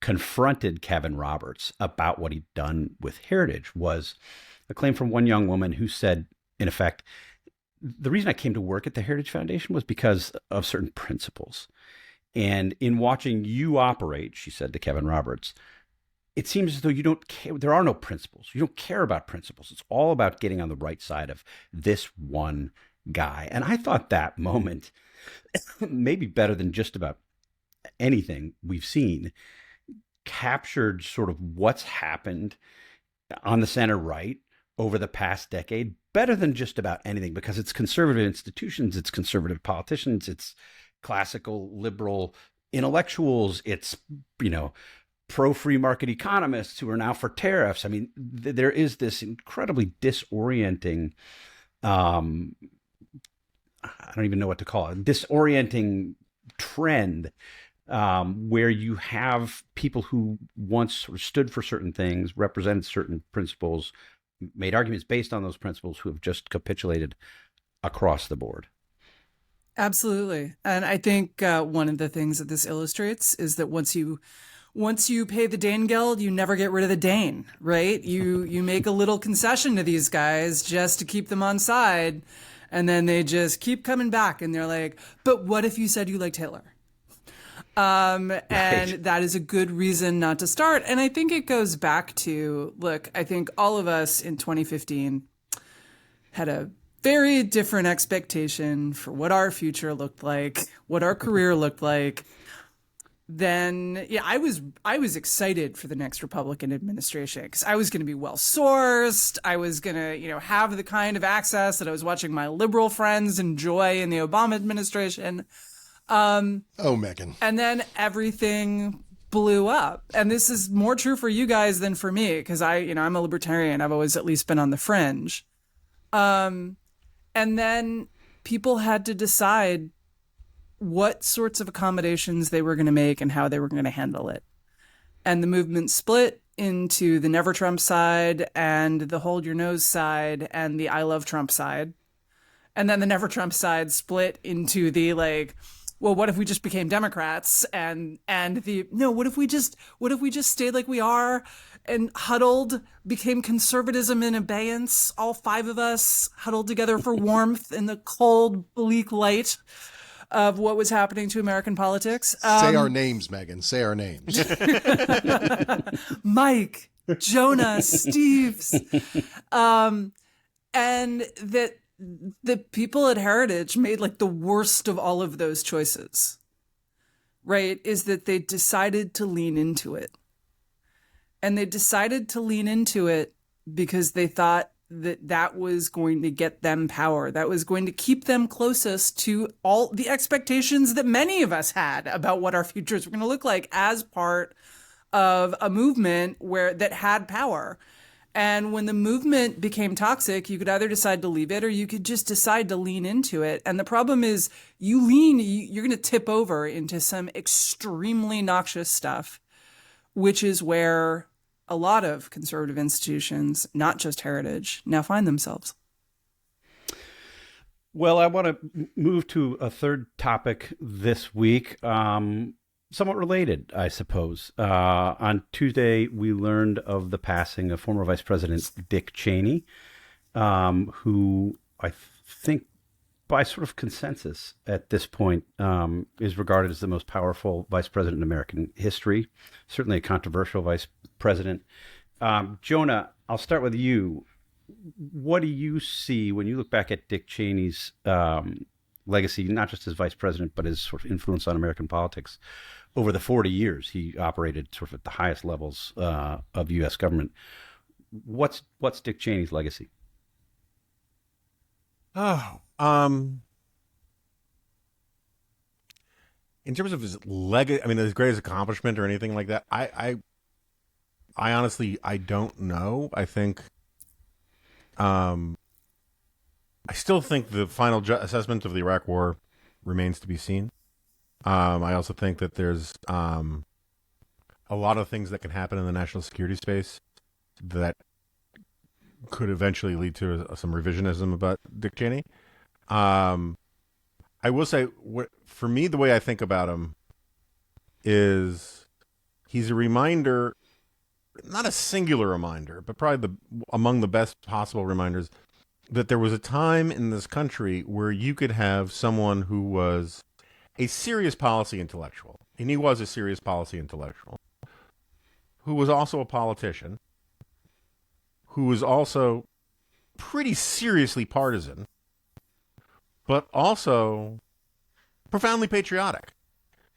[SPEAKER 1] confronted Kevin Roberts about what he'd done with Heritage, was a claim from one young woman who said, in effect, the reason I came to work at the Heritage Foundation was because of certain principles. And in watching you operate, she said to Kevin Roberts, it seems as though you don't care. There are no principles. You don't care about principles. It's all about getting on the right side of this one guy. And I thought that moment, maybe better than just about anything we've seen, captured sort of what's happened on the center right over the past decade, better than just about anything, because it's conservative institutions, it's conservative politicians, it's classical liberal intellectuals, it's, pro-free market economists who are now for tariffs. I mean, there is this incredibly disorienting, I don't even know what to call it, disorienting trend where you have people who once sort of stood for certain things, represented certain principles, made arguments based on those principles, who have just capitulated across the board.
[SPEAKER 2] Absolutely. And I think one of the things that this illustrates is that once you pay the Dane Geld, you never get rid of the Dane, right? You make a little concession to these guys just to keep them on side, and then they just keep coming back, and they're like, but what if you said you liked Hitler? And that is a good reason not to start. And I think it goes back to, look, I think all of us in 2015 had a very different expectation for what our future looked like, what our career looked like. Then, I was excited for the next Republican administration because I was going to be well sourced. I was going to, have the kind of access that I was watching my liberal friends enjoy in the Obama administration.
[SPEAKER 3] Megan.
[SPEAKER 2] And then everything blew up. And this is more true for you guys than for me, because I'm a libertarian. I've always at least been on the fringe. And then people had to decide what sorts of accommodations they were going to make and how they were going to handle it. And the movement split into the Never Trump side and the Hold Your Nose side and the I Love Trump side. And then the Never Trump side split into the well, what if we just became Democrats and what if we just stayed like we are and huddled, became conservatism in abeyance, all five of us huddled together for warmth in the cold, bleak light of what was happening to American politics.
[SPEAKER 3] Say our names, Megan. Say our names.
[SPEAKER 2] Mike, Jonah, Steve's. And that the people at Heritage made the worst of all of those choices, right? Is that they decided to lean into it. And they decided to lean into it because they thought that was going to get them power. That was going to keep them closest to all the expectations that many of us had about what our futures were going to look like as part of a movement that had power. And when the movement became toxic, you could either decide to leave it or you could just decide to lean into it. And the problem is you're going to tip over into some extremely noxious stuff, which is where a lot of conservative institutions, not just Heritage, now find themselves.
[SPEAKER 1] Well, I want to move to a third topic this week, somewhat related, I suppose. On Tuesday, we learned of the passing of former Vice President Dick Cheney, who I think by sort of consensus at this point is regarded as the most powerful vice president in American history, certainly a controversial vice president. Jonah, I'll start with you. What do you see when you look back at Dick Cheney's legacy, not just as vice president, but his sort of influence on American politics over the 40 years he operated sort of at the highest levels of U.S. government? What's Dick Cheney's legacy?
[SPEAKER 4] Oh, in terms of his legacy, I mean, his greatest accomplishment or anything like that, I honestly, I don't know. I think, I still think the final assessment of the Iraq War remains to be seen. I also think that there's a lot of things that can happen in the national security space that could eventually lead to some revisionism about Dick Cheney. I will say, for me, the way I think about him is he's a reminder, not a singular reminder, but probably among the best possible reminders, that there was a time in this country where you could have someone who was a serious policy intellectual, and he was a serious policy intellectual, who was also a politician, who was also pretty seriously partisan, but also profoundly patriotic,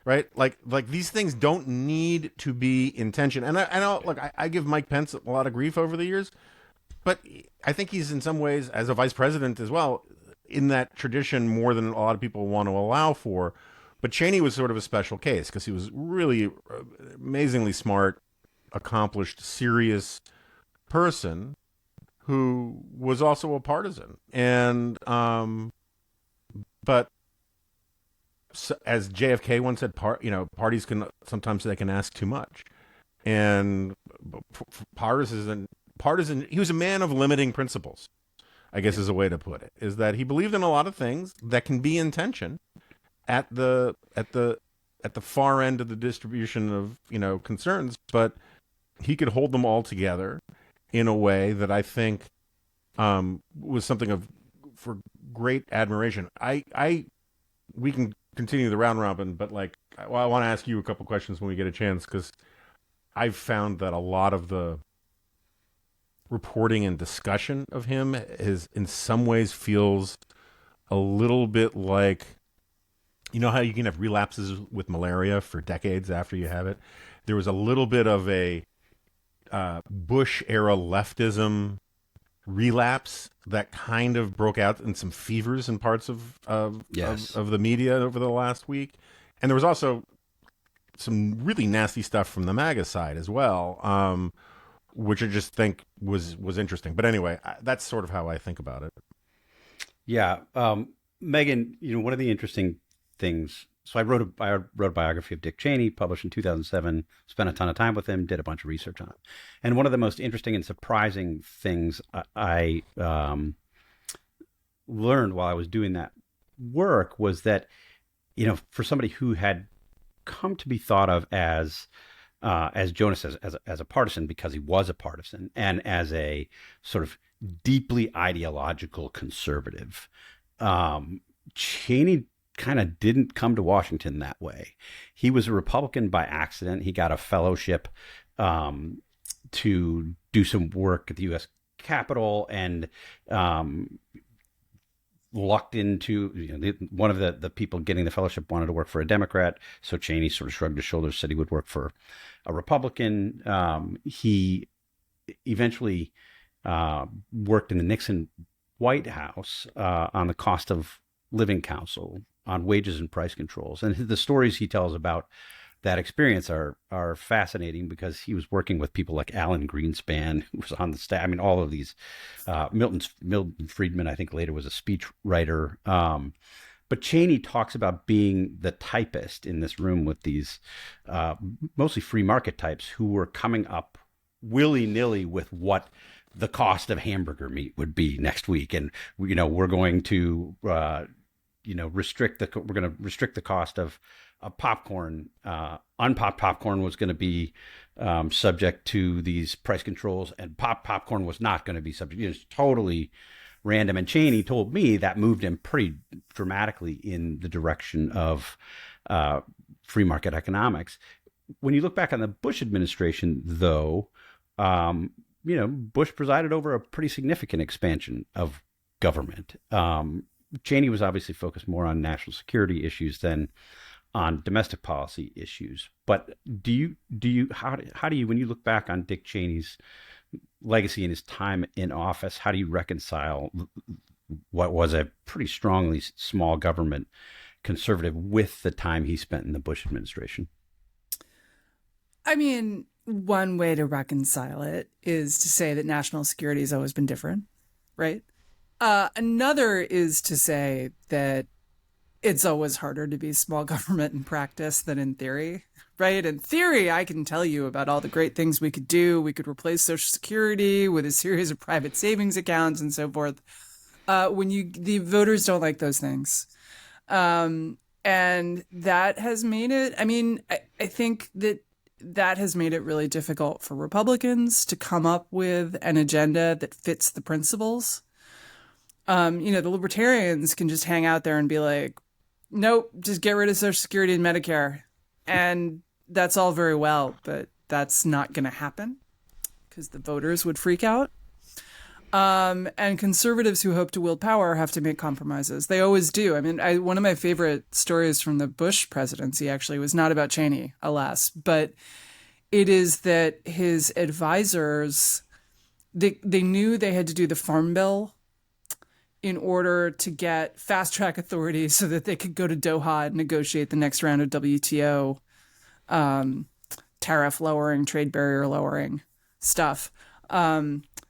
[SPEAKER 4] right? Like these things don't need to be in tension. And I know, look, I give Mike Pence a lot of grief over the years, but I think he's in some ways, as a vice president as well, in that tradition more than a lot of people want to allow for. But Cheney was sort of a special case because he was really amazingly smart, accomplished, serious person who was also a partisan. And but as JFK once said, parties can sometimes they can ask too much, and partisan. He was a man of limiting principles, I guess is a way to put it. Is that he believed in a lot of things that can be in tension at the far end of the distribution of concerns, but he could hold them all together in a way that I think was something for great admiration. We can continue the round robin, but I want to ask you a couple questions when we get a chance, because I've found that a lot of the reporting and discussion of him is in some ways feels a little bit like, how you can have relapses with malaria for decades after you have it. There was a little bit of a Bush era leftism relapse that kind of broke out in some fevers in parts of the media over the last week. And there was also some really nasty stuff from the MAGA side as well, which I just think was interesting. But anyway, that's sort of how I think about it.
[SPEAKER 1] Yeah. Megan, one of the interesting things, so I wrote a biography of Dick Cheney, published in 2007, spent a ton of time with him, did a bunch of research on it. And one of the most interesting and surprising things I learned while I was doing that work was that, for somebody who had come to be thought of as Jonah says, as a partisan, because he was a partisan, and as a sort of deeply ideological conservative, Cheney kind of didn't come to Washington that way. He was a Republican by accident. He got a fellowship to do some work at the U.S. Capitol, and lucked into, one of the people getting the fellowship wanted to work for a Democrat. So Cheney sort of shrugged his shoulders, said he would work for a Republican. He eventually worked in the Nixon White House on the cost of living council, on wages and price controls. And the stories he tells about that experience are fascinating, because he was working with people like Alan Greenspan, who was on the staff. I mean, all of these, Milton Friedman, I think later was a speech writer. But Cheney talks about being the typist in this room with these mostly free market types who were coming up willy-nilly with what the cost of hamburger meat would be next week, and we're going to restrict the cost of popcorn. Unpopped popcorn was going to be subject to these price controls, and popcorn was not going to be subject. It's totally random. And Cheney told me that moved him pretty dramatically in the direction of free market economics. When you look back on the Bush administration, though, Bush presided over a pretty significant expansion of government. Cheney was obviously focused more on national security issues than on domestic policy issues. But how do you, when you look back on Dick Cheney's legacy and his time in office, how do you reconcile what was a pretty strongly small government conservative with the time he spent in the Bush administration?
[SPEAKER 2] I mean, one way to reconcile it is to say that national security has always been different, right? Another is to say that it's always harder to be small government in practice than in theory, right? In theory, I can tell you about all the great things we could do. We could replace Social Security with a series of private savings accounts and so forth. The voters don't like those things. And that has made it, I think that has made it really difficult for Republicans to come up with an agenda that fits the principles. The libertarians can just hang out there and be like, nope, just get rid of Social Security and Medicare. And that's all very well, but that's not going to happen because the voters would freak out. And conservatives who hope to wield power have to make compromises. They always do. One of my favorite stories from the Bush presidency actually was not about Cheney, alas, but it is that his advisors, they knew they had to do the Farm Bill in order to get fast track authority so that they could go to Doha and negotiate the next round of WTO tariff lowering, trade barrier lowering stuff.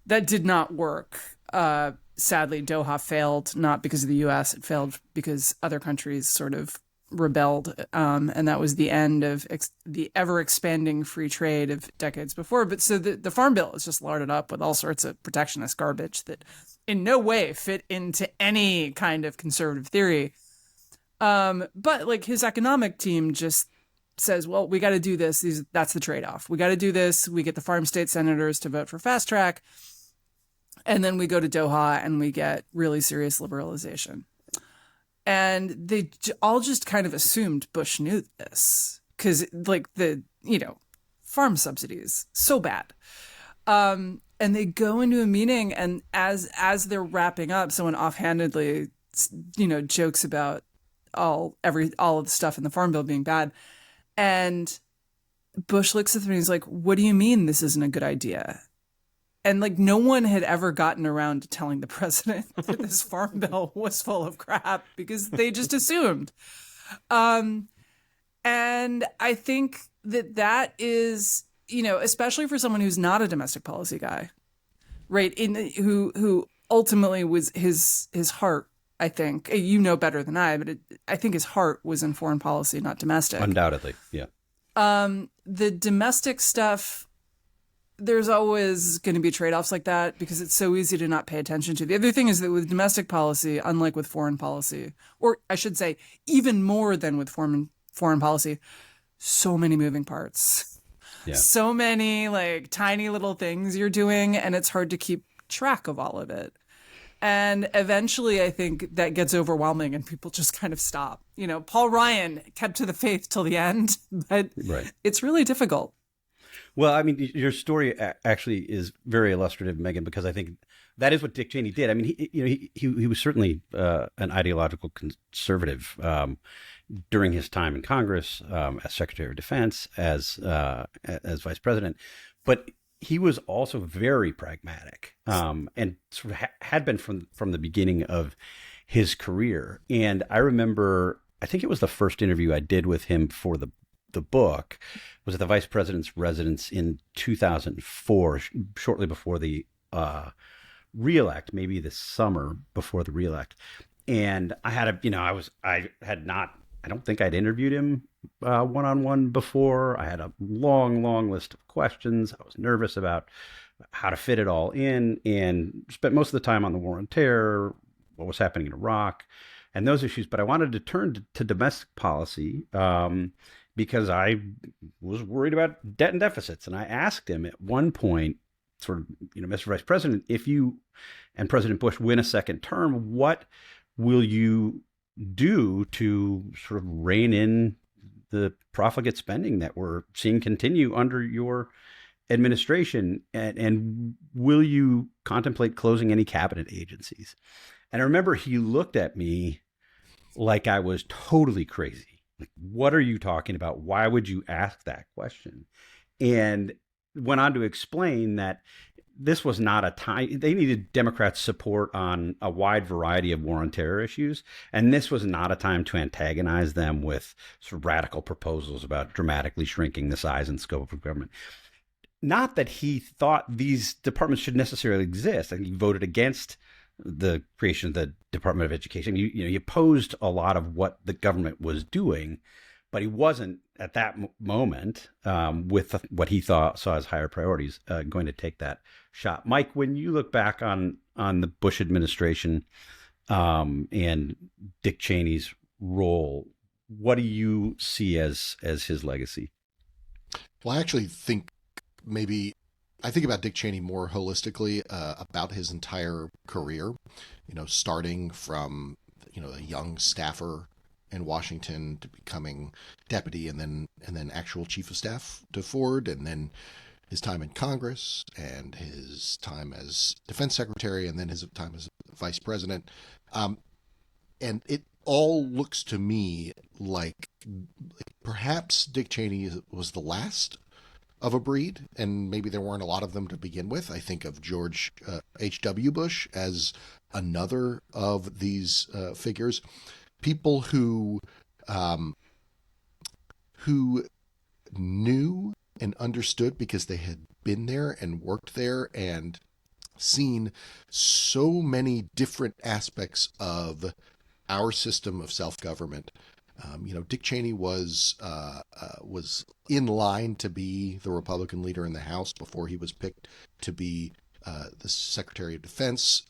[SPEAKER 2] That did not work. Sadly, Doha failed, not because of the U.S. It failed because other countries sort of rebelled. And that was the end of the ever-expanding free trade of decades before. But so the Farm Bill is just larded up with all sorts of protectionist garbage that in no way fit into any kind of conservative theory. But like his economic team just says, well, we got to do this. That's the trade-off. We got to do this. We get the farm state senators to vote for fast track. And then we go to Doha and we get really serious liberalization. And they all just kind of assumed Bush knew this because like farm subsidies, so bad. And they go into a meeting and as they're wrapping up, someone offhandedly, jokes about all of the stuff in the Farm Bill being bad. And Bush looks at them and he's like, what do you mean this isn't a good idea? And like no one had ever gotten around to telling the president that this Farm Bill was full of crap because they just assumed. And I think that is, especially for someone who's not a domestic policy guy, right? Who ultimately was his heart, I think, better than I, but I think his heart was in foreign policy, not domestic.
[SPEAKER 1] Undoubtedly, yeah.
[SPEAKER 2] The domestic stuff, there's always going to be trade-offs like that because it's so easy to not pay attention to. The other thing is that with domestic policy, unlike with foreign policy, or I should say even more than with foreign policy, so many moving parts. Yeah. So many like tiny little things you're doing and it's hard to keep track of all of it. And eventually I think that gets overwhelming and people just kind of stop. Paul Ryan kept to the faith till the end, but right. It's really difficult.
[SPEAKER 1] Well, your story actually is very illustrative, Megan, because I think that is what Dick Cheney did. He was certainly an ideological conservative during his time in Congress, as Secretary of Defense, as Vice President, but he was also very pragmatic and sort of had been from the beginning of his career. And I remember, I think it was the first interview I did with him for the book, was at the vice president's residence in 2004, shortly before the reelect, maybe the summer before the reelect. And I had I don't think I'd interviewed him one-on-one before. I had a long list of questions. I was nervous about how to fit it all in, and spent most of the time on the war on terror, what was happening in Iraq, and those issues. But I wanted to turn to domestic policy because I was worried about debt and deficits. And I asked him at one point, sort of, Mr. Vice President, if you and President Bush win a second term, what will you do to sort of rein in the profligate spending that we're seeing continue under your administration? And will you contemplate closing any cabinet agencies? And I remember he looked at me like I was totally crazy. Like, what are you talking about? Why would you ask that question? And went on to explain that this was not a time, they needed Democrats' support on a wide variety of war on terror issues. And this was not a time to antagonize them with sort of radical proposals about dramatically shrinking the size and scope of government. Not that he thought these departments should necessarily exist. And he voted against the creation of the Department of Education. He opposed a lot of what the government was doing, but he wasn't at that moment with what he saw as higher priorities going to take that shot. Mike, when you look back on the Bush administration and Dick Cheney's role, what do you see as his legacy?
[SPEAKER 3] Well, I actually think I think about Dick Cheney more holistically about his entire career, starting from, a young staffer in Washington to becoming deputy and then actual chief of staff to Ford, and then his time in Congress and his time as defense secretary and then his time as vice president. And it all looks to me like perhaps Dick Cheney was the last of a breed, and maybe there weren't a lot of them to begin with. I think of George H.W. Bush as another of these figures, people who knew and understood because they had been there and worked there and seen so many different aspects of our system of self-government. Dick Cheney was in line to be the Republican leader in the House before he was picked to be the Secretary of Defense.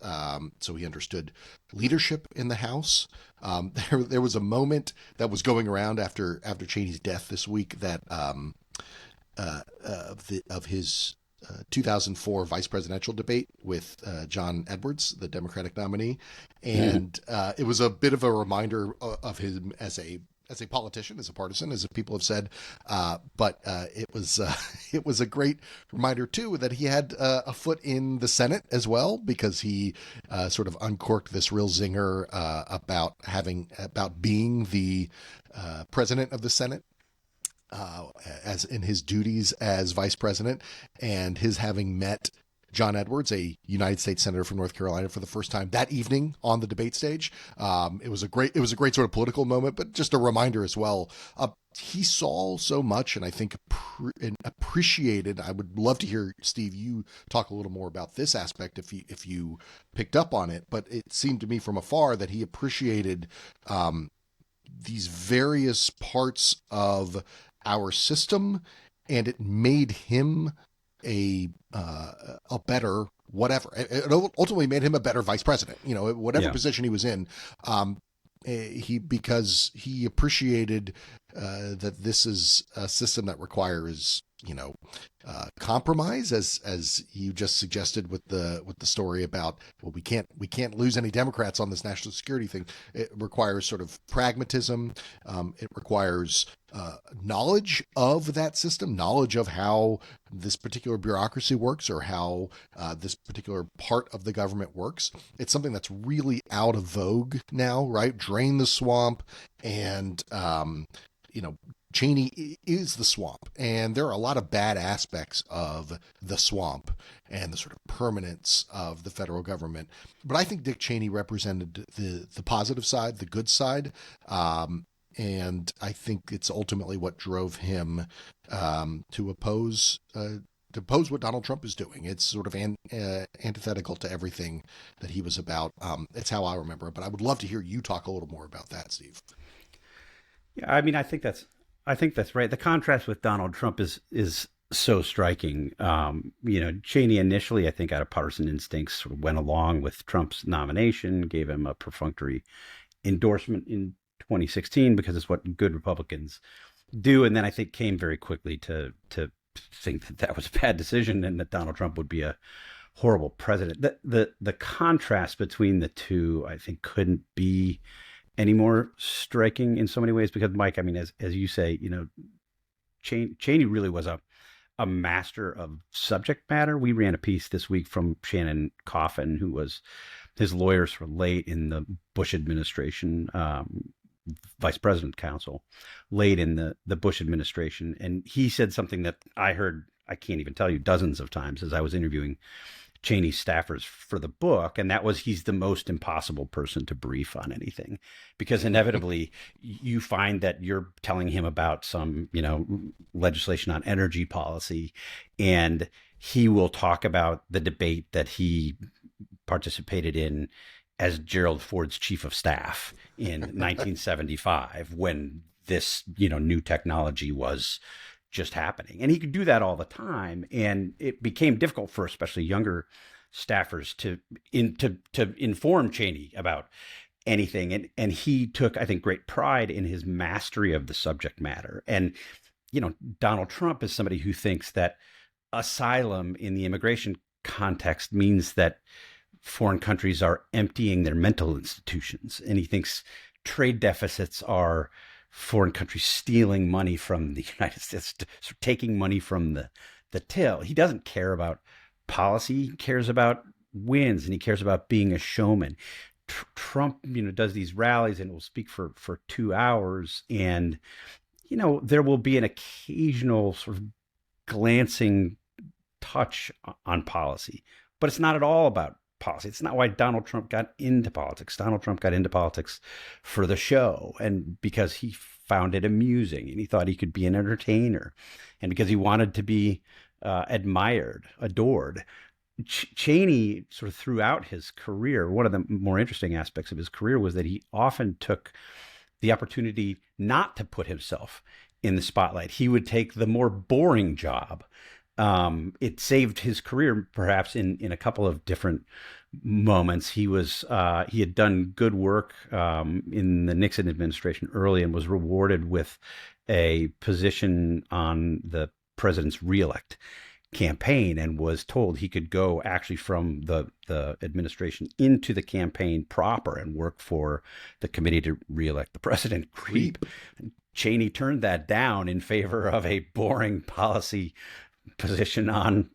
[SPEAKER 3] So he understood leadership in the House. There was a moment that was going around after Cheney's death this week that of his 2004 vice presidential debate with John Edwards, the Democratic nominee, and it was a bit of a reminder of him as a politician, as a partisan, as people have said. But it was a great reminder too that he had a foot in the Senate as well, because he sort of uncorked this real zinger about being the president of the Senate. As in his duties as vice president, and his having met John Edwards, a United States Senator from North Carolina, for the first time that evening on the debate stage. It was a great sort of political moment, but just a reminder as well. He saw so much, and I think appreciated. I would love to hear, Steve, you talk a little more about this aspect if you picked up on it. But it seemed to me from afar that he appreciated these various parts of our system, and it made him a better whatever. It ultimately made him a better vice president. Whatever position he was in, because he appreciated that this is a system that requires compromise, as you just suggested with the story about, well, we can't lose any Democrats on this national security thing. It requires sort of pragmatism. It requires knowledge of that system, knowledge of how this particular bureaucracy works, or how this particular part of the government works. It's something that's really out of vogue now, right? Drain the swamp, and Cheney is the swamp, and there are a lot of bad aspects of the swamp and the sort of permanence of the federal government. But I think Dick Cheney represented the positive side, the good side. And I think it's ultimately what drove him to oppose what Donald Trump is doing. It's sort of antithetical to everything that he was about. It's how I remember it. But I would love to hear you talk a little more about that, Steve.
[SPEAKER 1] Yeah, I mean, I think that's right. The contrast with Donald Trump is so striking. Cheney initially, I think out of partisan instincts, sort of went along with Trump's nomination, gave him a perfunctory endorsement in 2016 because it's what good Republicans do. And then I think came very quickly to think that that was a bad decision and that Donald Trump would be a horrible president. The contrast between the two, I think, couldn't be any more striking in so many ways because, Mike, I mean, as you say, Cheney really was a master of subject matter. We ran a piece this week from Shannon Coffin, who was his lawyers for late in the Bush administration, vice president counsel, late in the Bush administration. And he said something that I heard, I can't even tell you, dozens of times as I was interviewing Cheney's staffers for the book, and that was he's the most impossible person to brief on anything, because inevitably you find that you're telling him about some, legislation on energy policy, and he will talk about the debate that he participated in as Gerald Ford's chief of staff in 1975 when this, new technology was just happening. And he could do that all the time. And it became difficult for especially younger staffers to inform Cheney about anything. And he took, I think, great pride in his mastery of the subject matter. And, Donald Trump is somebody who thinks that asylum in the immigration context means that foreign countries are emptying their mental institutions. And he thinks trade deficits are foreign countries stealing money from the United States, taking money from the till. He doesn't care about policy. He cares about wins, and he cares about being a showman. Trump, does these rallies and will speak for 2 hours, and there will be an occasional sort of glancing touch on policy, but it's not at all about policy. It's not why Donald Trump got into politics. Donald Trump got into politics for the show, and because he found it amusing and he thought he could be an entertainer, and because he wanted to be admired, adored. Cheney, sort of throughout his career, one of the more interesting aspects of his career was that he often took the opportunity not to put himself in the spotlight. He would take the more boring job. It saved his career, perhaps in a couple of different moments. He had done good work in the Nixon administration early and was rewarded with a position on the president's reelect campaign, and was told he could go actually from the administration into the campaign proper and work for the committee to reelect the president. Creep. Cheney turned that down in favor of a boring policy position on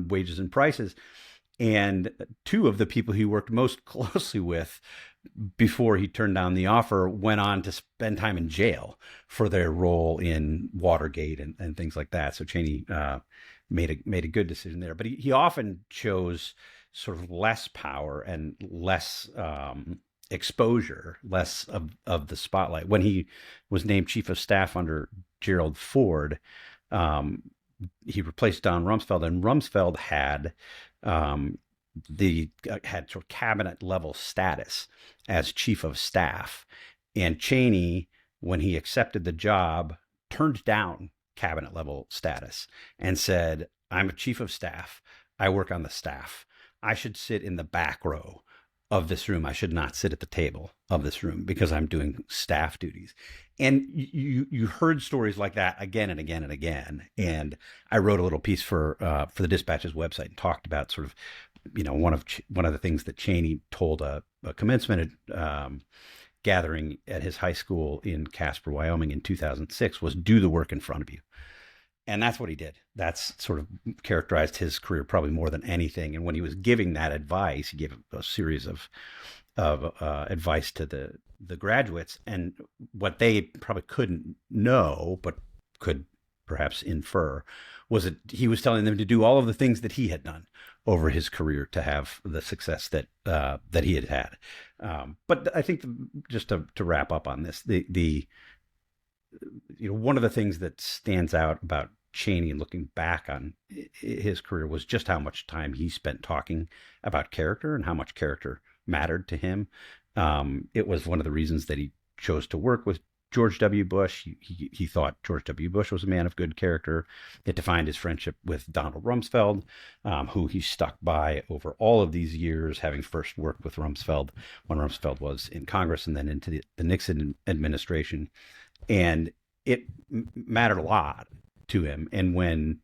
[SPEAKER 1] wages and prices. And two of the people he worked most closely with before he turned down the offer went on to spend time in jail for their role in Watergate and things like that. So Cheney made a good decision there. But he often chose sort of less power and less exposure, less of the spotlight. When he was named chief of staff under Gerald Ford, he replaced Don Rumsfeld, and Rumsfeld had had sort of cabinet level status as chief of staff, and Cheney, when he accepted the job, turned down cabinet level status and said, "I'm a chief of staff. I work on the staff. I should sit in the back row of this room. I should not sit at the table of this room because I'm doing staff duties." And you heard stories like that again and again and again. And I wrote a little piece for the Dispatch's website and talked about sort of, one of the things that Cheney told a commencement gathering at his high school in Casper, Wyoming in 2006 was, do the work in front of you. And that's what he did. That's sort of characterized his career probably more than anything. And when he was giving that advice, he gave a series of advice to the graduates. And what they probably couldn't know, but could perhaps infer, was that he was telling them to do all of the things that he had done over his career to have the success that he had had. But I think just to wrap up on this, one of the things that stands out about Cheney looking back on his career was just how much time he spent talking about character and how much character mattered to him. It was one of the reasons that he chose to work with George W. Bush. He thought George W. Bush was a man of good character. It defined his friendship with Donald Rumsfeld, who he stuck by over all of these years, having first worked with Rumsfeld when Rumsfeld was in Congress and then into the Nixon administration. And it mattered a lot to him. And when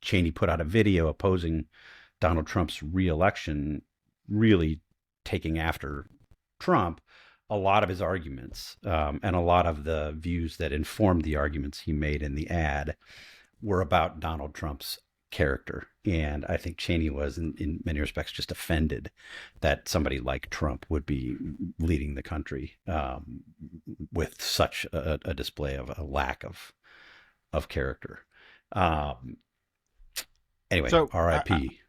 [SPEAKER 1] Cheney put out a video opposing Donald Trump's reelection, really taking after Trump, a lot of his arguments and a lot of the views that informed the arguments he made in the ad were about Donald Trump's character. And I think Cheney was, in many respects, just offended that somebody like Trump would be leading the country with such a display of a lack of character. Anyway,
[SPEAKER 4] So
[SPEAKER 1] R.I.P.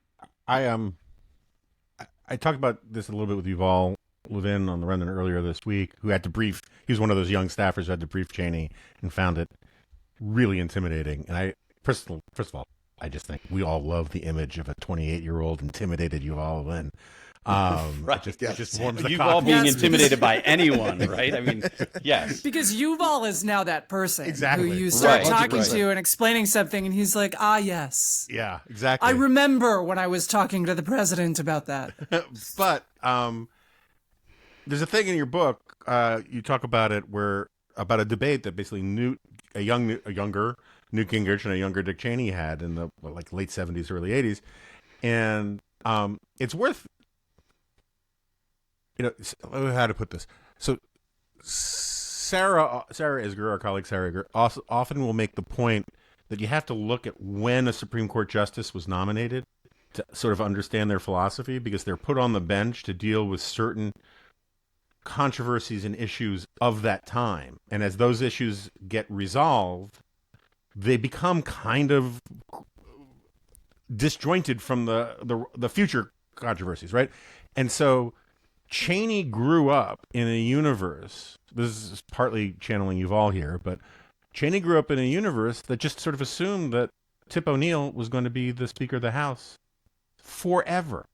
[SPEAKER 4] I talked about this a little bit with Yuval Levin on the Rendon earlier this week, who had to brief. He was one of those young staffers who had to brief Cheney and found it really intimidating. And I, first of all, I just think we all love the image of a 28-year-old intimidated Yuval Levin.
[SPEAKER 1] Right.
[SPEAKER 4] It just warms the
[SPEAKER 1] You've
[SPEAKER 4] cockles.
[SPEAKER 1] all being
[SPEAKER 2] Yes,
[SPEAKER 1] intimidated by anyone, right? I mean, yes.
[SPEAKER 2] Because Yuval is now that person
[SPEAKER 4] Exactly.
[SPEAKER 2] who you start
[SPEAKER 1] Right.
[SPEAKER 2] talking
[SPEAKER 3] 100%.
[SPEAKER 2] to and explaining something, and he's like, yes.
[SPEAKER 4] Yeah, exactly.
[SPEAKER 2] I remember when I was talking to the president about that.
[SPEAKER 4] But there's a thing in your book, you talk about it, about a debate that basically a younger Newt Gingrich and a younger Dick Cheney had in the late 70s, early 80s, and it's worth, how to put this. So Sarah Isgur, our colleague Sarah Isgur, often will make the point that you have to look at when a Supreme Court justice was nominated to sort of understand their philosophy, because they're put on the bench to deal with certain controversies and issues of that time. And as those issues get resolved, they become kind of disjointed from the future controversies, right? And so Cheney grew up in a universe, this is partly channeling Yuval here, but Cheney grew up in a universe that just sort of assumed that Tip O'Neill was going to be the Speaker of the House forever,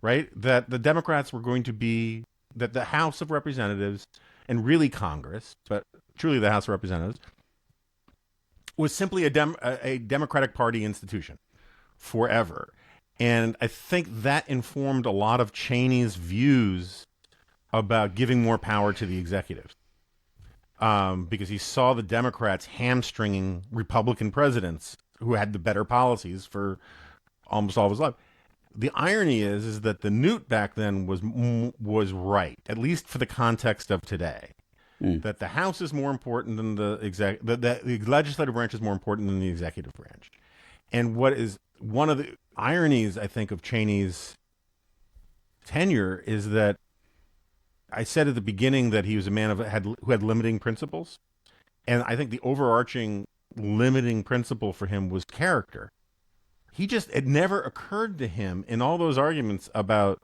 [SPEAKER 4] right? That the Democrats were going to be, that the House of Representatives, and really Congress, but truly the House of Representatives, was simply a Democratic Party institution forever. And I think that informed a lot of Cheney's views about giving more power to the executive. Because he saw the Democrats hamstringing Republican presidents who had the better policies for almost all of his life. The irony is that the Newt back then was right, at least for the context of today. That the House is more important than the legislative branch is more important than the executive branch. And what is one of the ironies, I think, of Cheney's tenure is that I said at the beginning that he was a man who had limiting principles. And I think the overarching limiting principle for him was character. It never occurred to him in all those arguments about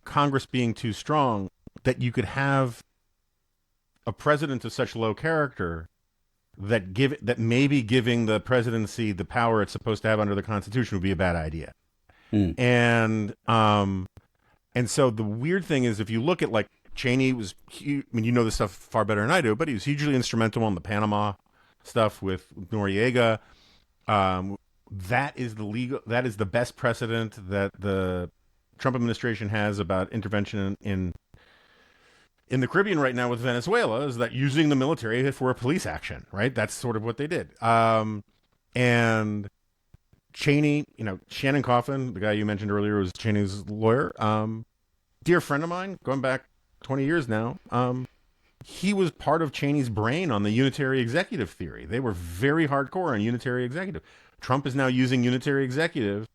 [SPEAKER 4] Congress being too strong that you could have a president of such low character that maybe giving the presidency the power it's supposed to have under the Constitution would be a bad idea. And so the weird thing is, if you look at Cheney was, I mean, you know this stuff far better than I do, but he was hugely instrumental in the Panama stuff with Noriega. That is the best precedent that the Trump administration has about intervention in the Caribbean right now with Venezuela, is that using the military for a police action, right? That's sort of what they did. And Cheney, Shannon Coffin, the guy you mentioned earlier, was Cheney's lawyer. Dear friend of mine, going back 20 years now. He was part of Cheney's brain on the unitary executive theory. They were very hardcore on unitary executive. Trump is now using unitary executive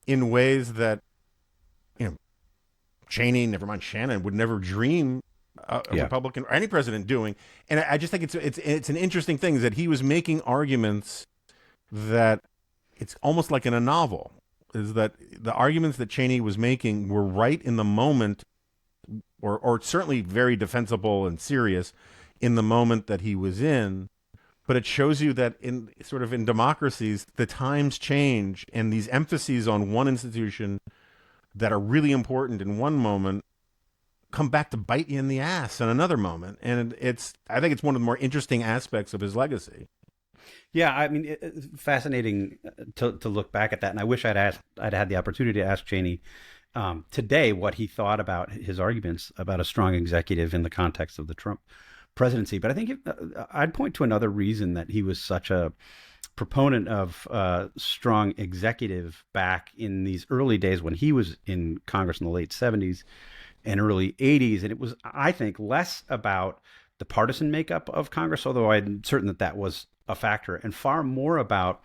[SPEAKER 4] in ways that, Cheney, never mind Shannon, would never dream a Republican or any president doing. And I just think it's an interesting thing is that he was making arguments that it's almost like in a novel, is that the arguments that Cheney was making were right in the moment, or certainly very defensible and serious in the moment that he was in. But it shows you that in democracies, the times change, and these emphases on one institution that are really important in one moment come back to bite you in the ass in another moment. And I think it's one of the more interesting aspects of his legacy.
[SPEAKER 1] Yeah, I mean, fascinating to look back at that. And I wish I'd had the opportunity to ask Cheney today what he thought about his arguments about a strong executive in the context of the Trump presidency. But I think I'd point to another reason that he was such a proponent of strong executive back in these early days when he was in Congress in the late 70s and early 80s. And it was, I think, less about the partisan makeup of Congress, although I'm certain that was a factor, and far more about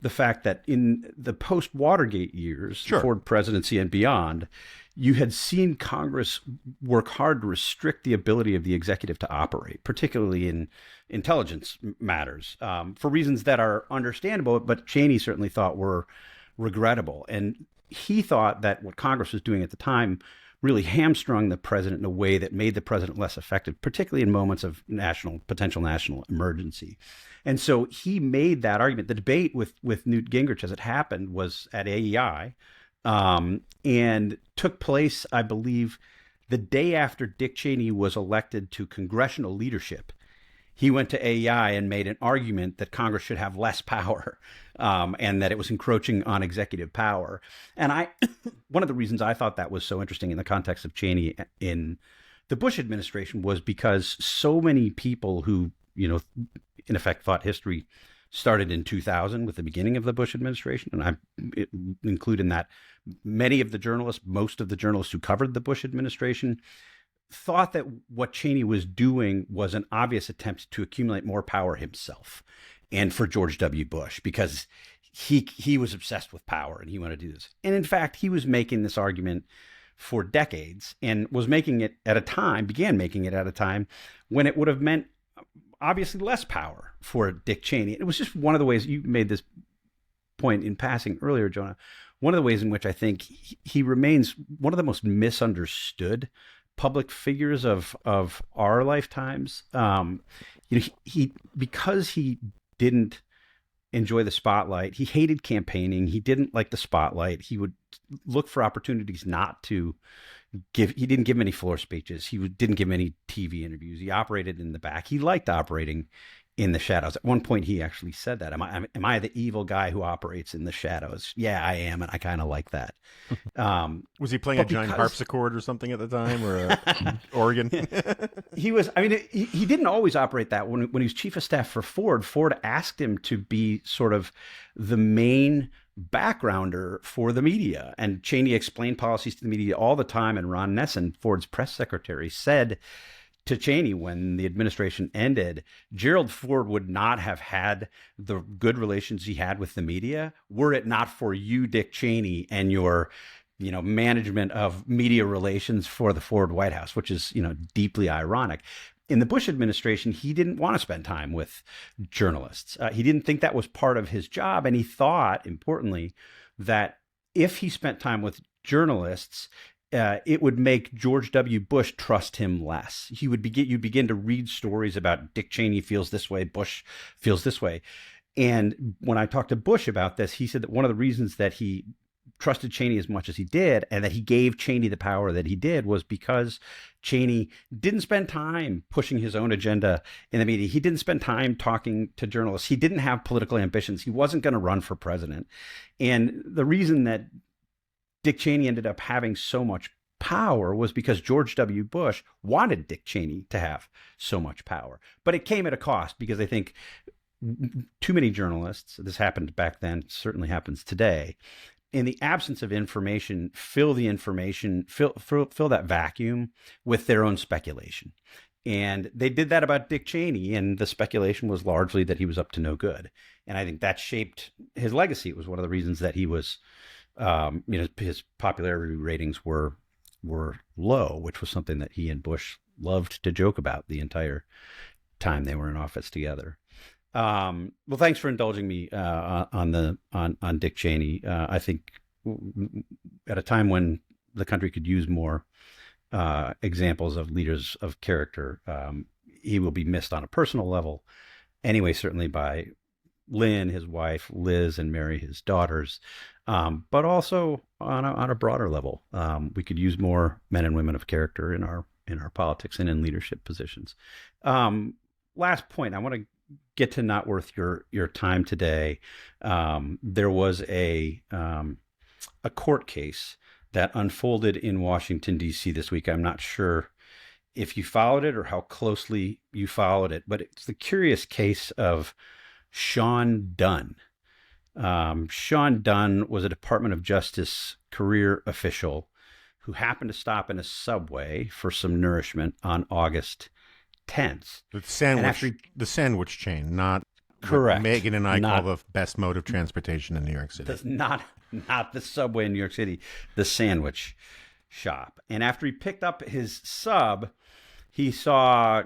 [SPEAKER 1] the fact that in the post-Watergate years,
[SPEAKER 4] Sure.
[SPEAKER 1] Ford presidency and beyond, you had seen Congress work hard to restrict the ability of the executive to operate, particularly in intelligence matters, for reasons that are understandable, but Cheney certainly thought were regrettable. And he thought that what Congress was doing at the time really hamstrung the president in a way that made the president less effective, particularly in moments of potential national emergency. And so he made that argument. The debate with Newt Gingrich, as it happened, was at AEI, and took place, I believe, the day after Dick Cheney was elected to congressional leadership. He went to AEI and made an argument that Congress should have less power, and that it was encroaching on executive power. And one of the reasons I thought that was so interesting in the context of Cheney in the Bush administration was because so many people who, in effect, thought history started in 2000 with the beginning of the Bush administration, and I include in that many of the journalists, most of the journalists who covered the Bush administration, thought that what Cheney was doing was an obvious attempt to accumulate more power himself and for George W. Bush, because he was obsessed with power and he wanted to do this. And in fact, he was making this argument for decades and began making it at a time when it would have meant obviously less power for Dick Cheney. It was just one of the ways you made this point in passing earlier, Jonah. One of the ways in which I think he remains one of the most misunderstood public figures of our lifetimes. He because he didn't enjoy the spotlight, he hated campaigning. He didn't like the spotlight. He would look for opportunities not to give. He didn't give many floor speeches. He didn't give many TV interviews. He operated in the back. He liked operating in the shadows. At one point, he actually said that, am I the evil guy who operates in the shadows? Yeah, I am, and I kind of like that.
[SPEAKER 4] Was he playing a giant harpsichord or something at the time, or a organ?
[SPEAKER 1] He was. I mean, he didn't always operate that. When he was chief of staff for Ford, Ford asked him to be sort of the main backgrounder for the media, and Cheney explained policies to the media all the time. And Ron Nessen, Ford's press secretary, said to Cheney when the administration ended, Gerald Ford would not have had the good relations he had with the media were it not for you, Dick Cheney, and your, management of media relations for the Ford White House, which is, deeply ironic. In the Bush administration, he didn't want to spend time with journalists. He didn't think that was part of his job. And he thought, importantly, that if he spent time with journalists, it would make George W. Bush trust him less. You'd begin to read stories about Dick Cheney feels this way, Bush feels this way. And when I talked to Bush about this, he said that one of the reasons that he trusted Cheney as much as he did, and that he gave Cheney the power that he did, was because Cheney didn't spend time pushing his own agenda in the media. He didn't spend time talking to journalists. He didn't have political ambitions. He wasn't going to run for president. And the reason that Dick Cheney ended up having so much power was because George W. Bush wanted Dick Cheney to have so much power. But it came at a cost, because I think too many journalists, this happened back then, certainly happens today, in the absence of information, fill that vacuum with their own speculation. And they did that about Dick Cheney, and the speculation was largely that he was up to no good. And I think that shaped his legacy. It was one of the reasons that he was, his popularity ratings were low, which was something that he and Bush loved to joke about the entire time they were in office together. Well, thanks for indulging me on Dick Cheney. I think at a time when the country could use more examples of leaders of character, he will be missed on a personal level. Anyway, certainly by Lynn, his wife, Liz, and Mary, his daughters. but also on a broader level. We could use more men and women of character in our politics and in leadership positions. Last point, I want to get to not worth your time today. There was a court case that unfolded in Washington, D.C. this week. I'm not sure if you followed it or how closely you followed it, but it's the curious case of Sean Dunn. Sean Dunn was a Department of Justice career official who happened to stop in a subway for some nourishment on August 10th.
[SPEAKER 4] The sandwich chain, not
[SPEAKER 1] correct.
[SPEAKER 4] What Megan and I call the best mode of transportation in New York City.
[SPEAKER 1] Not the subway in New York City, the sandwich shop. And after he picked up his sub, he saw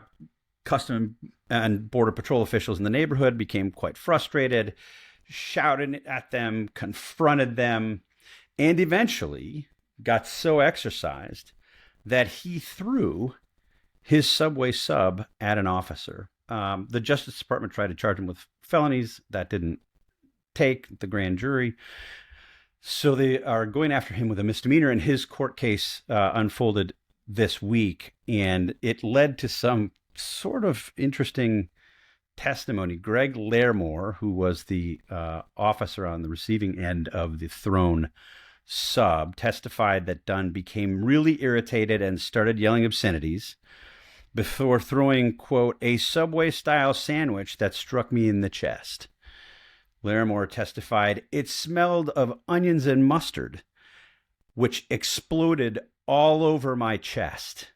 [SPEAKER 1] Custom and Border Patrol officials in the neighborhood, became quite frustrated, shouted at them, confronted them, and eventually got so exercised that he threw his subway sub at an officer. The Justice Department tried to charge him with felonies. That didn't take the grand jury. So they are going after him with a misdemeanor, and his court case unfolded this week, and it led to some sort of interesting testimony. Greg Larimore, who was the officer on the receiving end of the thrown sub, testified that Dunn became really irritated and started yelling obscenities before throwing, quote, a Subway-style sandwich that struck me in the chest. Larimore testified, it smelled of onions and mustard, which exploded all over my chest.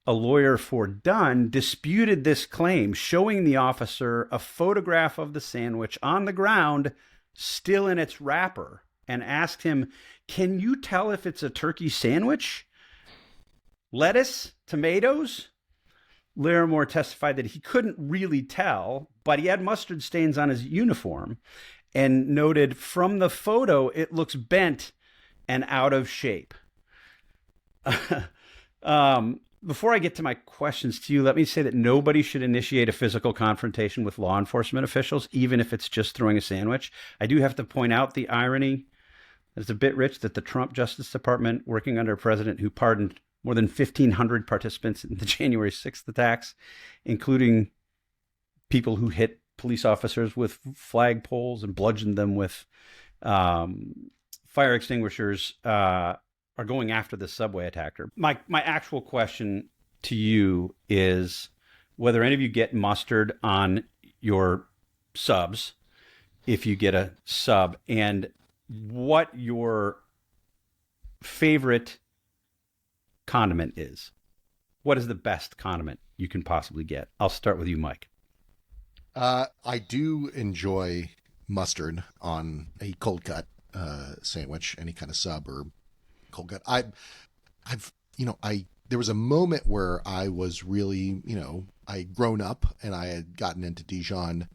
[SPEAKER 1] A lawyer for Dunn disputed this claim, showing the officer a photograph of the sandwich on the ground, still in its wrapper, and asked him, can you tell if it's a turkey sandwich? Lettuce? Tomatoes? Larimore testified that he couldn't really tell, but he had mustard stains on his uniform and noted from the photo, it looks bent and out of shape. Before I get to my questions to you, let me say that nobody should initiate a physical confrontation with law enforcement officials, even if it's just throwing a sandwich. I do have to point out the irony. It's a bit rich that the Trump Justice Department, working under a president who pardoned more than 1,500 participants in the January 6th attacks, including people who hit police officers with flagpoles and bludgeoned them with fire extinguishers, are going after the subway attacker. My actual question to you is whether any of you get mustard on your subs, if you get a sub, and what your favorite condiment is. What is the best condiment you can possibly get? I'll start with you, Mike.
[SPEAKER 3] I do enjoy mustard on a cold cut sandwich, any kind of sub or cold cut. There was a moment where I was really, I'd grown up and I had gotten into Dijon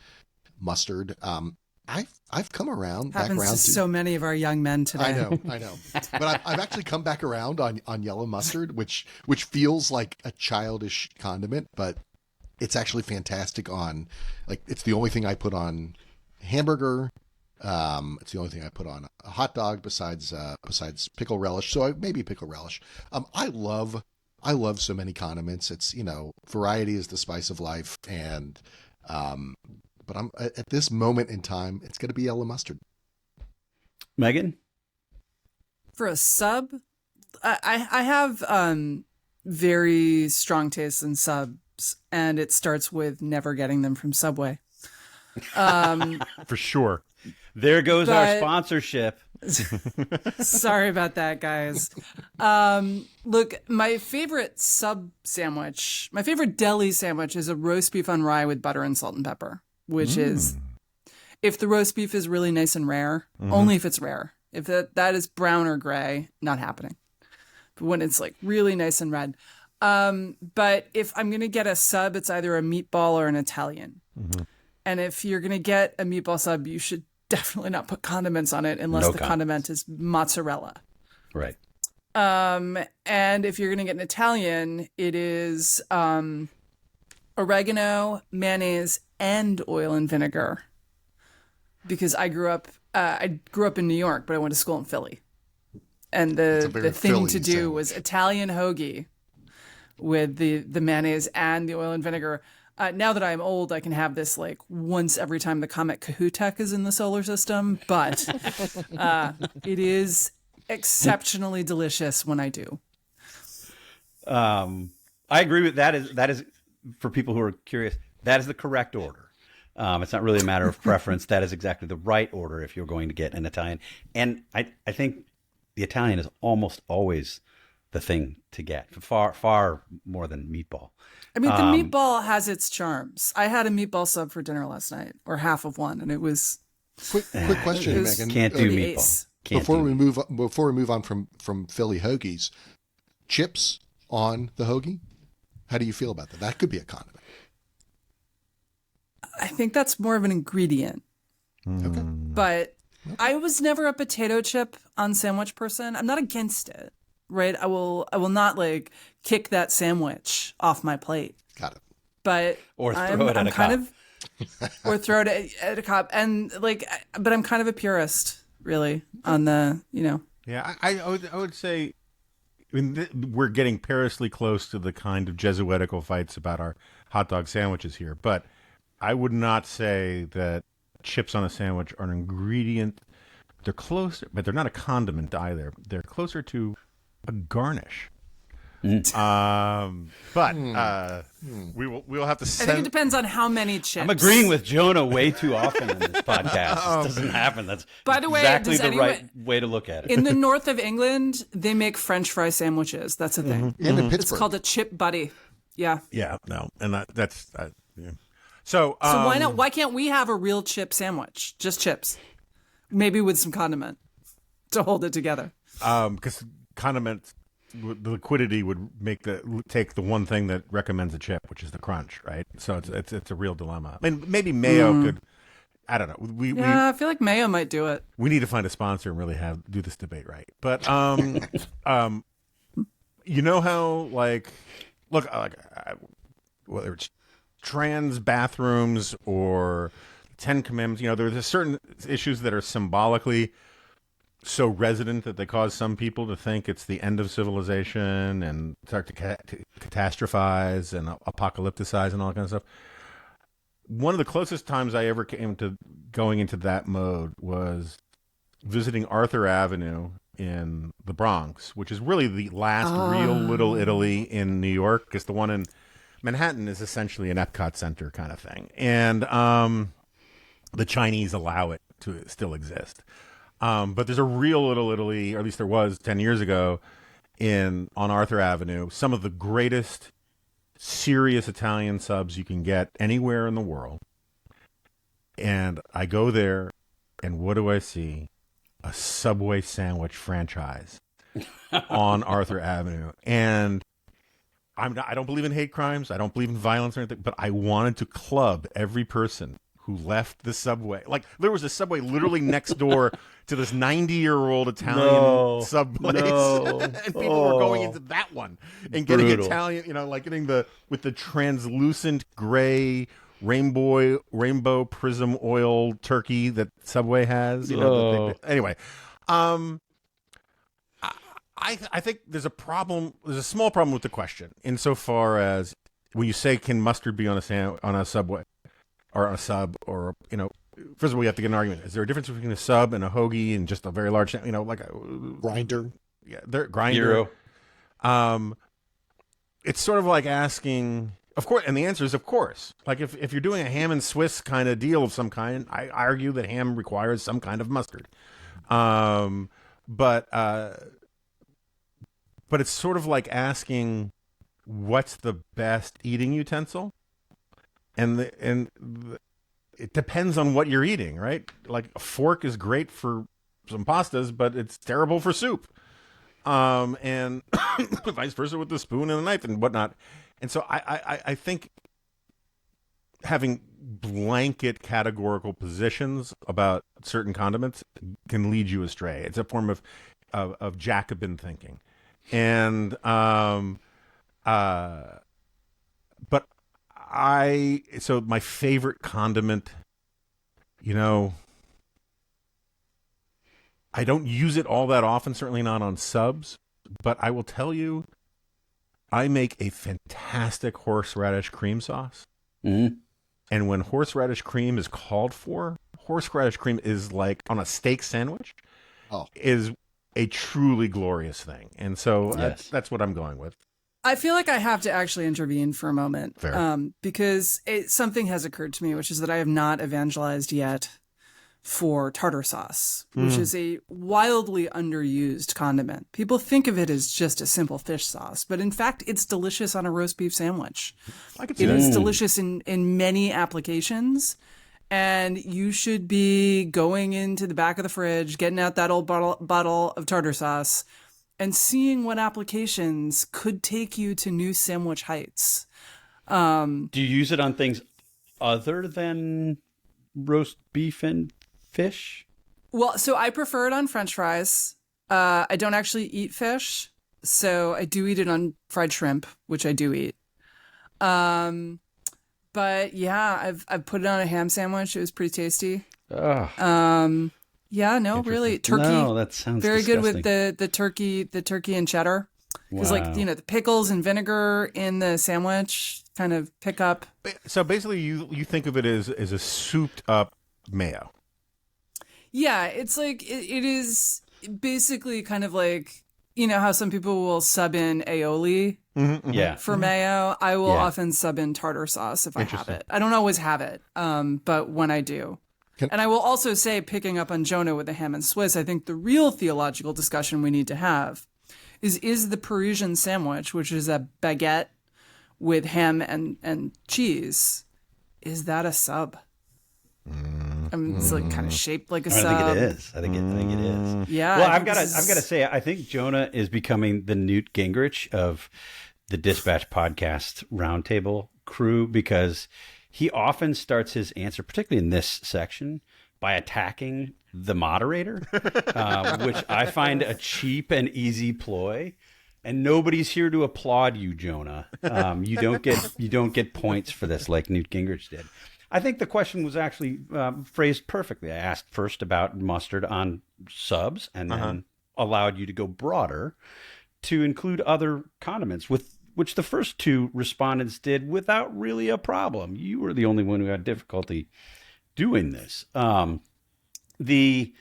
[SPEAKER 3] mustard. I've come around.
[SPEAKER 2] Happens
[SPEAKER 3] back around
[SPEAKER 2] to so many of our young men today.
[SPEAKER 3] I know. But I've actually come back around on yellow mustard, which feels like a childish condiment, but it's actually fantastic on, it's the only thing I put on hamburger. It's the only thing I put on a hot dog besides pickle relish. So maybe pickle relish. I love so many condiments. It's, variety is the spice of life. And, but I'm at this moment in time, it's going to be yellow mustard.
[SPEAKER 1] Megan?
[SPEAKER 2] For a sub, I have very strong tastes in subs, and it starts with never getting them from Subway.
[SPEAKER 4] For sure.
[SPEAKER 1] There goes our sponsorship.
[SPEAKER 2] Sorry about that, guys. Look, my favorite sub sandwich, my favorite deli sandwich is a roast beef on rye with butter and salt and pepper, which is, if the roast beef is really nice and rare, only if it's rare. If that is brown or gray, not happening. But when it's really nice and red. But if I'm going to get a sub, it's either a meatball or an Italian. Mm-hmm. And if you're going to get a meatball sub, you should definitely not put condiments on it unless the condiment is mozzarella.
[SPEAKER 1] Right.
[SPEAKER 2] And if you're going to get an Italian, it is oregano, mayonnaise, and oil and vinegar. because I grew up in New York, but I went to school in Philly. And
[SPEAKER 3] It's a very
[SPEAKER 2] the thing
[SPEAKER 3] Philly
[SPEAKER 2] to do
[SPEAKER 3] sandwich.
[SPEAKER 2] was Italian hoagie with the mayonnaise and the oil and vinegar. Now that I'm old, I can have this like once every time the comet Kahutek is in the solar system, but it is exceptionally delicious when I do.
[SPEAKER 1] I agree with that. Is for people who are curious, that is the correct order. It's not really a matter of preference. That is exactly the right order if you're going to get an Italian. And I think the Italian is almost always the thing to get, far more than meatball.
[SPEAKER 2] I mean, the meatball has its charms. I had a meatball sub for dinner last night, or half of one, and it was
[SPEAKER 3] Quick question,
[SPEAKER 2] it was
[SPEAKER 3] Megan.
[SPEAKER 1] Can't do
[SPEAKER 2] the
[SPEAKER 1] meatball.
[SPEAKER 2] ace.
[SPEAKER 3] Before we move on from Philly hoagies, chips on the hoagie. How do you feel about that? That could be a condiment.
[SPEAKER 2] I think that's more of an ingredient.
[SPEAKER 3] Okay.
[SPEAKER 2] But I was never a potato chip on sandwich person. I'm not against it, right? I will not like kick that sandwich off my plate.
[SPEAKER 3] Got it.
[SPEAKER 1] it
[SPEAKER 2] But
[SPEAKER 1] at
[SPEAKER 2] I'm
[SPEAKER 1] a
[SPEAKER 2] kind
[SPEAKER 1] cop.
[SPEAKER 2] or throw it at a cop. And like, but I'm kind of a purist, really, on the,
[SPEAKER 4] Yeah, I would say, I mean, we're getting perilously close to the kind of Jesuitical fights about our hot dog sandwiches here, but I would not say that chips on a sandwich are an ingredient. They're close, but they're not a condiment either. They're closer to a garnish. But we will have to
[SPEAKER 2] I
[SPEAKER 4] send.
[SPEAKER 2] think it depends on how many chips.
[SPEAKER 1] I'm agreeing with Jonah way too often in this podcast. This doesn't happen. That's
[SPEAKER 2] By the way,
[SPEAKER 1] exactly
[SPEAKER 2] does
[SPEAKER 1] the
[SPEAKER 2] anyone-
[SPEAKER 1] right way to look at it.
[SPEAKER 2] In the north of England, they make French fry sandwiches. That's a thing.
[SPEAKER 3] And in
[SPEAKER 2] It's
[SPEAKER 3] Pittsburgh.
[SPEAKER 2] called a chip buddy. Yeah.
[SPEAKER 4] Yeah, no, and that's yeah. So
[SPEAKER 2] So why not? Why can't we have a real chip sandwich? Just chips, maybe with some condiment to hold it together.
[SPEAKER 4] Because condiments, the liquidity would take the one thing that recommends a chip, which is the crunch, right? So it's a real dilemma. I mean, maybe mayo could. I don't know.
[SPEAKER 2] Yeah, I feel like mayo might do it.
[SPEAKER 4] We need to find a sponsor and really do this debate right. But you know how whether it's trans bathrooms or Ten Commandments, there's certain issues that are symbolically so resonant that they cause some people to think it's the end of civilization and start to catastrophize and apocalypticize and all that kind of stuff. One of the closest times I ever came to going into that mode was visiting Arthur Avenue in the Bronx, which is really the last real Little Italy in New York, because the one in Manhattan is essentially an Epcot Center kind of thing. And the Chinese allow it to still exist. But there's a real Little Italy, or at least there was 10 years ago, on Arthur Avenue. Some of the greatest serious Italian subs you can get anywhere in the world. And I go there, and what do I see? A Subway sandwich franchise on Arthur Avenue. And I don't believe in hate crimes. I don't believe in violence or anything, but I wanted to club every person who left the Subway. Like, there was a Subway literally next door to this 90-year-old Italian sub place. And people were going into that one and getting Italian, getting with the translucent gray rainbow prism oil turkey that Subway has. Anyway, I think there's a problem. There's a small problem with the question, insofar as when you say, can mustard be on a Subway or on a sub, or first of all, we have to get an argument. Is there a difference between a sub and a hoagie and just a very large, like a
[SPEAKER 3] Grinder?
[SPEAKER 4] Yeah, they're grinder. It's sort of like asking, of course, and the answer is of course. Like if you're doing a ham and Swiss kind of deal of some kind, I argue that ham requires some kind of mustard. But it's sort of like asking, what's the best eating utensil? And it depends on what you're eating, right? Like a fork is great for some pastas, but it's terrible for soup. And vice versa with the spoon and the knife and whatnot. And so I think having blanket categorical positions about certain condiments can lead you astray. It's a form of Jacobin thinking. And but so my favorite condiment, I don't use it all that often, certainly not on subs, but I will tell you, I make a fantastic horseradish cream sauce.
[SPEAKER 1] Mm-hmm.
[SPEAKER 4] And when horseradish cream is called for, horseradish cream is like on a steak sandwich, is a truly glorious thing. And so that's what I'm going with.
[SPEAKER 2] I feel like I have to actually intervene for a moment because something has occurred to me, which is that I have not evangelized yet for tartar sauce, which is a wildly underused condiment. People think of it as just a simple fish sauce, but in fact, it's delicious on a roast beef sandwich.
[SPEAKER 4] I could see
[SPEAKER 2] It
[SPEAKER 4] that.
[SPEAKER 2] is delicious in many applications, and you should be going into the back of the fridge, getting out that old bottle of tartar sauce, and seeing what applications could take you to new sandwich heights.
[SPEAKER 1] Do you use it on things other than roast beef and fish?
[SPEAKER 2] Well, so I prefer it on French fries. I don't actually eat fish, so I do eat it on fried shrimp, which I do eat. But yeah, I've put it on a ham sandwich. It was pretty tasty. Yeah, no, really, turkey.
[SPEAKER 1] No, that sounds
[SPEAKER 2] very
[SPEAKER 1] disgusting.
[SPEAKER 2] good with the turkey and cheddar. Because the pickles and vinegar in the sandwich kind of pick up.
[SPEAKER 4] So basically, you think of it as a souped up mayo.
[SPEAKER 2] Yeah, it's like it is basically kind of like, you know how some people will sub in aioli for mayo. I will often sub in tartar sauce if I have it. I don't always have it, but when I do. And I will also say, picking up on Jonah with the ham and Swiss, I think the real theological discussion we need to have is the Parisian sandwich, which is a baguette with ham and cheese, is that a sub? I mean, it's like kind of shaped like a sub.
[SPEAKER 1] I think it is. I think it is.
[SPEAKER 2] Yeah.
[SPEAKER 1] Well, I've got to say, I think Jonah is becoming the Newt Gingrich of the Dispatch podcast Roundtable crew, because he often starts his answer, particularly in this section, by attacking the moderator, which I find a cheap and easy ploy. And nobody's here to applaud you, Jonah. You don't get points for this like Newt Gingrich did. I think the question was actually phrased perfectly. I asked first about mustard on subs, and then allowed you to go broader to include other condiments, with which the first two respondents did without really a problem. You were the only one who had difficulty doing this. I'm very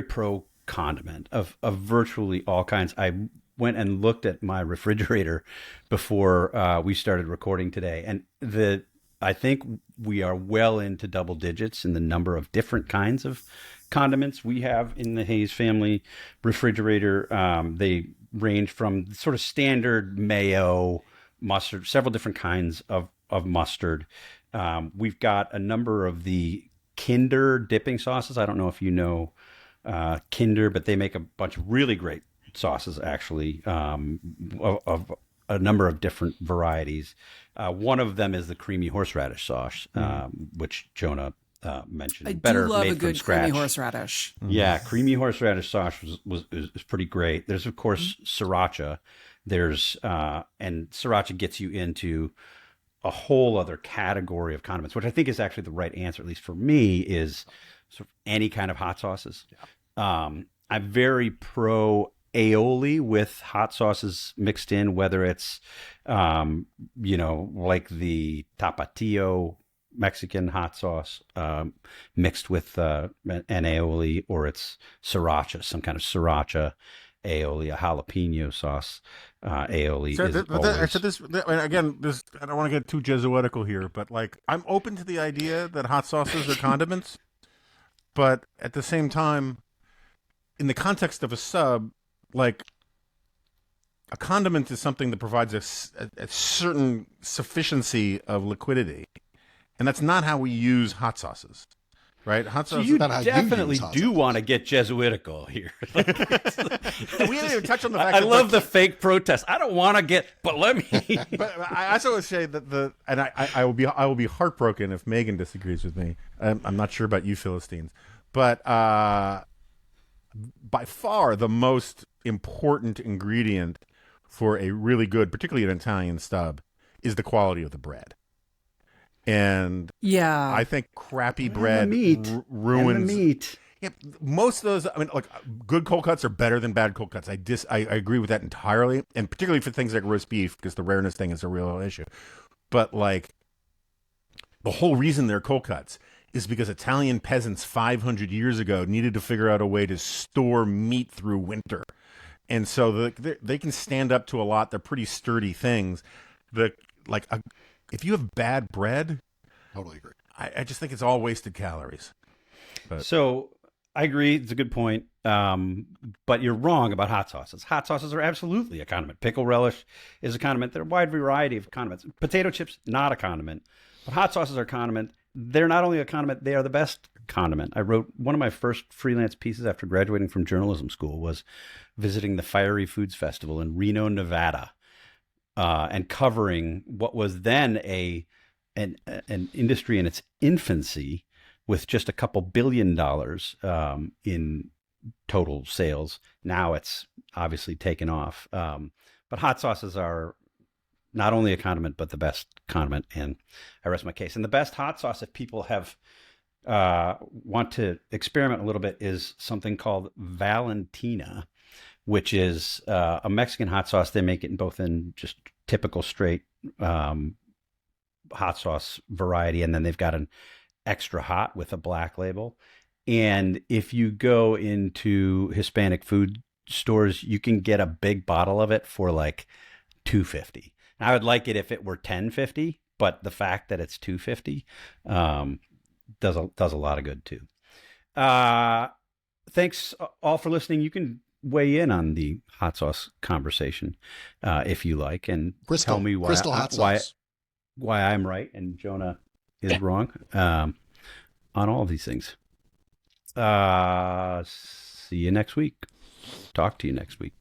[SPEAKER 1] pro condiment of virtually all kinds. I went and looked at my refrigerator before we started recording today, and I think we are well into double digits in the number of different kinds of condiments we have in the Hayes family refrigerator. They range from sort of standard mayo, mustard, several different kinds of mustard. We've got a number of the Kinder dipping sauces. I don't know if you know Kinder, but they make a bunch of really great sauces, actually, of a number of different varieties. One of them is the creamy horseradish sauce, which Jonah mentioned.
[SPEAKER 2] I do love a good creamy horseradish.
[SPEAKER 1] Yeah, creamy horseradish sauce is pretty great. There's, of course, sriracha. And sriracha gets you into a whole other category of condiments, which I think is actually the right answer, at least for me, is sort of any kind of hot sauces. Yeah. I'm very pro aioli with hot sauces mixed in, whether it's, like the Tapatio Mexican hot sauce mixed with an aioli, or it's sriracha, some kind of sriracha aioli, a jalapeno sauce aioli.
[SPEAKER 4] I don't want to get too Jesuitical here, but like, I'm open to the idea that hot sauces are condiments, but at the same time, in the context of a sub, like, a condiment is something that provides a certain sufficiency of liquidity, and that's not how we use hot sauces, right? Hot sauces.
[SPEAKER 1] So you definitely do want to get Jesuitical here.
[SPEAKER 4] We didn't even touch on the fact.
[SPEAKER 1] I love the fake protest. I don't want to get, but let me.
[SPEAKER 4] But I also would say that I will be heartbroken if Megan disagrees with me. I'm not sure about you Philistines, but by far the most important ingredient for a really good, particularly an Italian stub, is the quality of the bread. And
[SPEAKER 2] Yeah.
[SPEAKER 4] I think crappy
[SPEAKER 1] And the
[SPEAKER 4] bread
[SPEAKER 1] meat.
[SPEAKER 4] ruins
[SPEAKER 1] And the meat.
[SPEAKER 4] Yeah, most of those. I mean, like good cold cuts are better than bad cold cuts. I agree with that entirely, and particularly for things like roast beef, because the rareness thing is a real issue. But like, the whole reason they're cold cuts is because Italian peasants 500 years ago needed to figure out a way to store meat through winter, and so they can stand up to a lot. They're pretty sturdy things. If you have bad bread,
[SPEAKER 3] Totally agree.
[SPEAKER 4] I just think it's all wasted calories.
[SPEAKER 1] So I agree. It's a good point. But you're wrong about hot sauces. Hot sauces are absolutely a condiment. Pickle relish is a condiment. There are a wide variety of condiments. Potato chips, not a condiment. But hot sauces are a condiment. They're not only a condiment, they are the best condiment. I wrote one of my first freelance pieces after graduating from journalism school was visiting the Fiery Foods Festival in Reno, Nevada, and covering what was then an industry in its infancy, with just a couple $2 billion in total sales. Now it's obviously taken off. But hot sauces are not only a condiment, but the best condiment. And I rest my case. And the best hot sauce, if people have want to experiment a little bit, is something called Valentina, which is a Mexican hot sauce. They make it both in just typical straight hot sauce variety, and then they've got an extra hot with a black label. And if you go into Hispanic food stores, you can get a big bottle of it for like $2.50. I would like it if it were $10.50, but the fact that it's $2.50 does a lot of good too. Thanks all for listening. You can weigh in on the hot sauce conversation if you like, and tell me why I'm right and Jonah is wrong on all of these things. See you next week. Talk to you next week.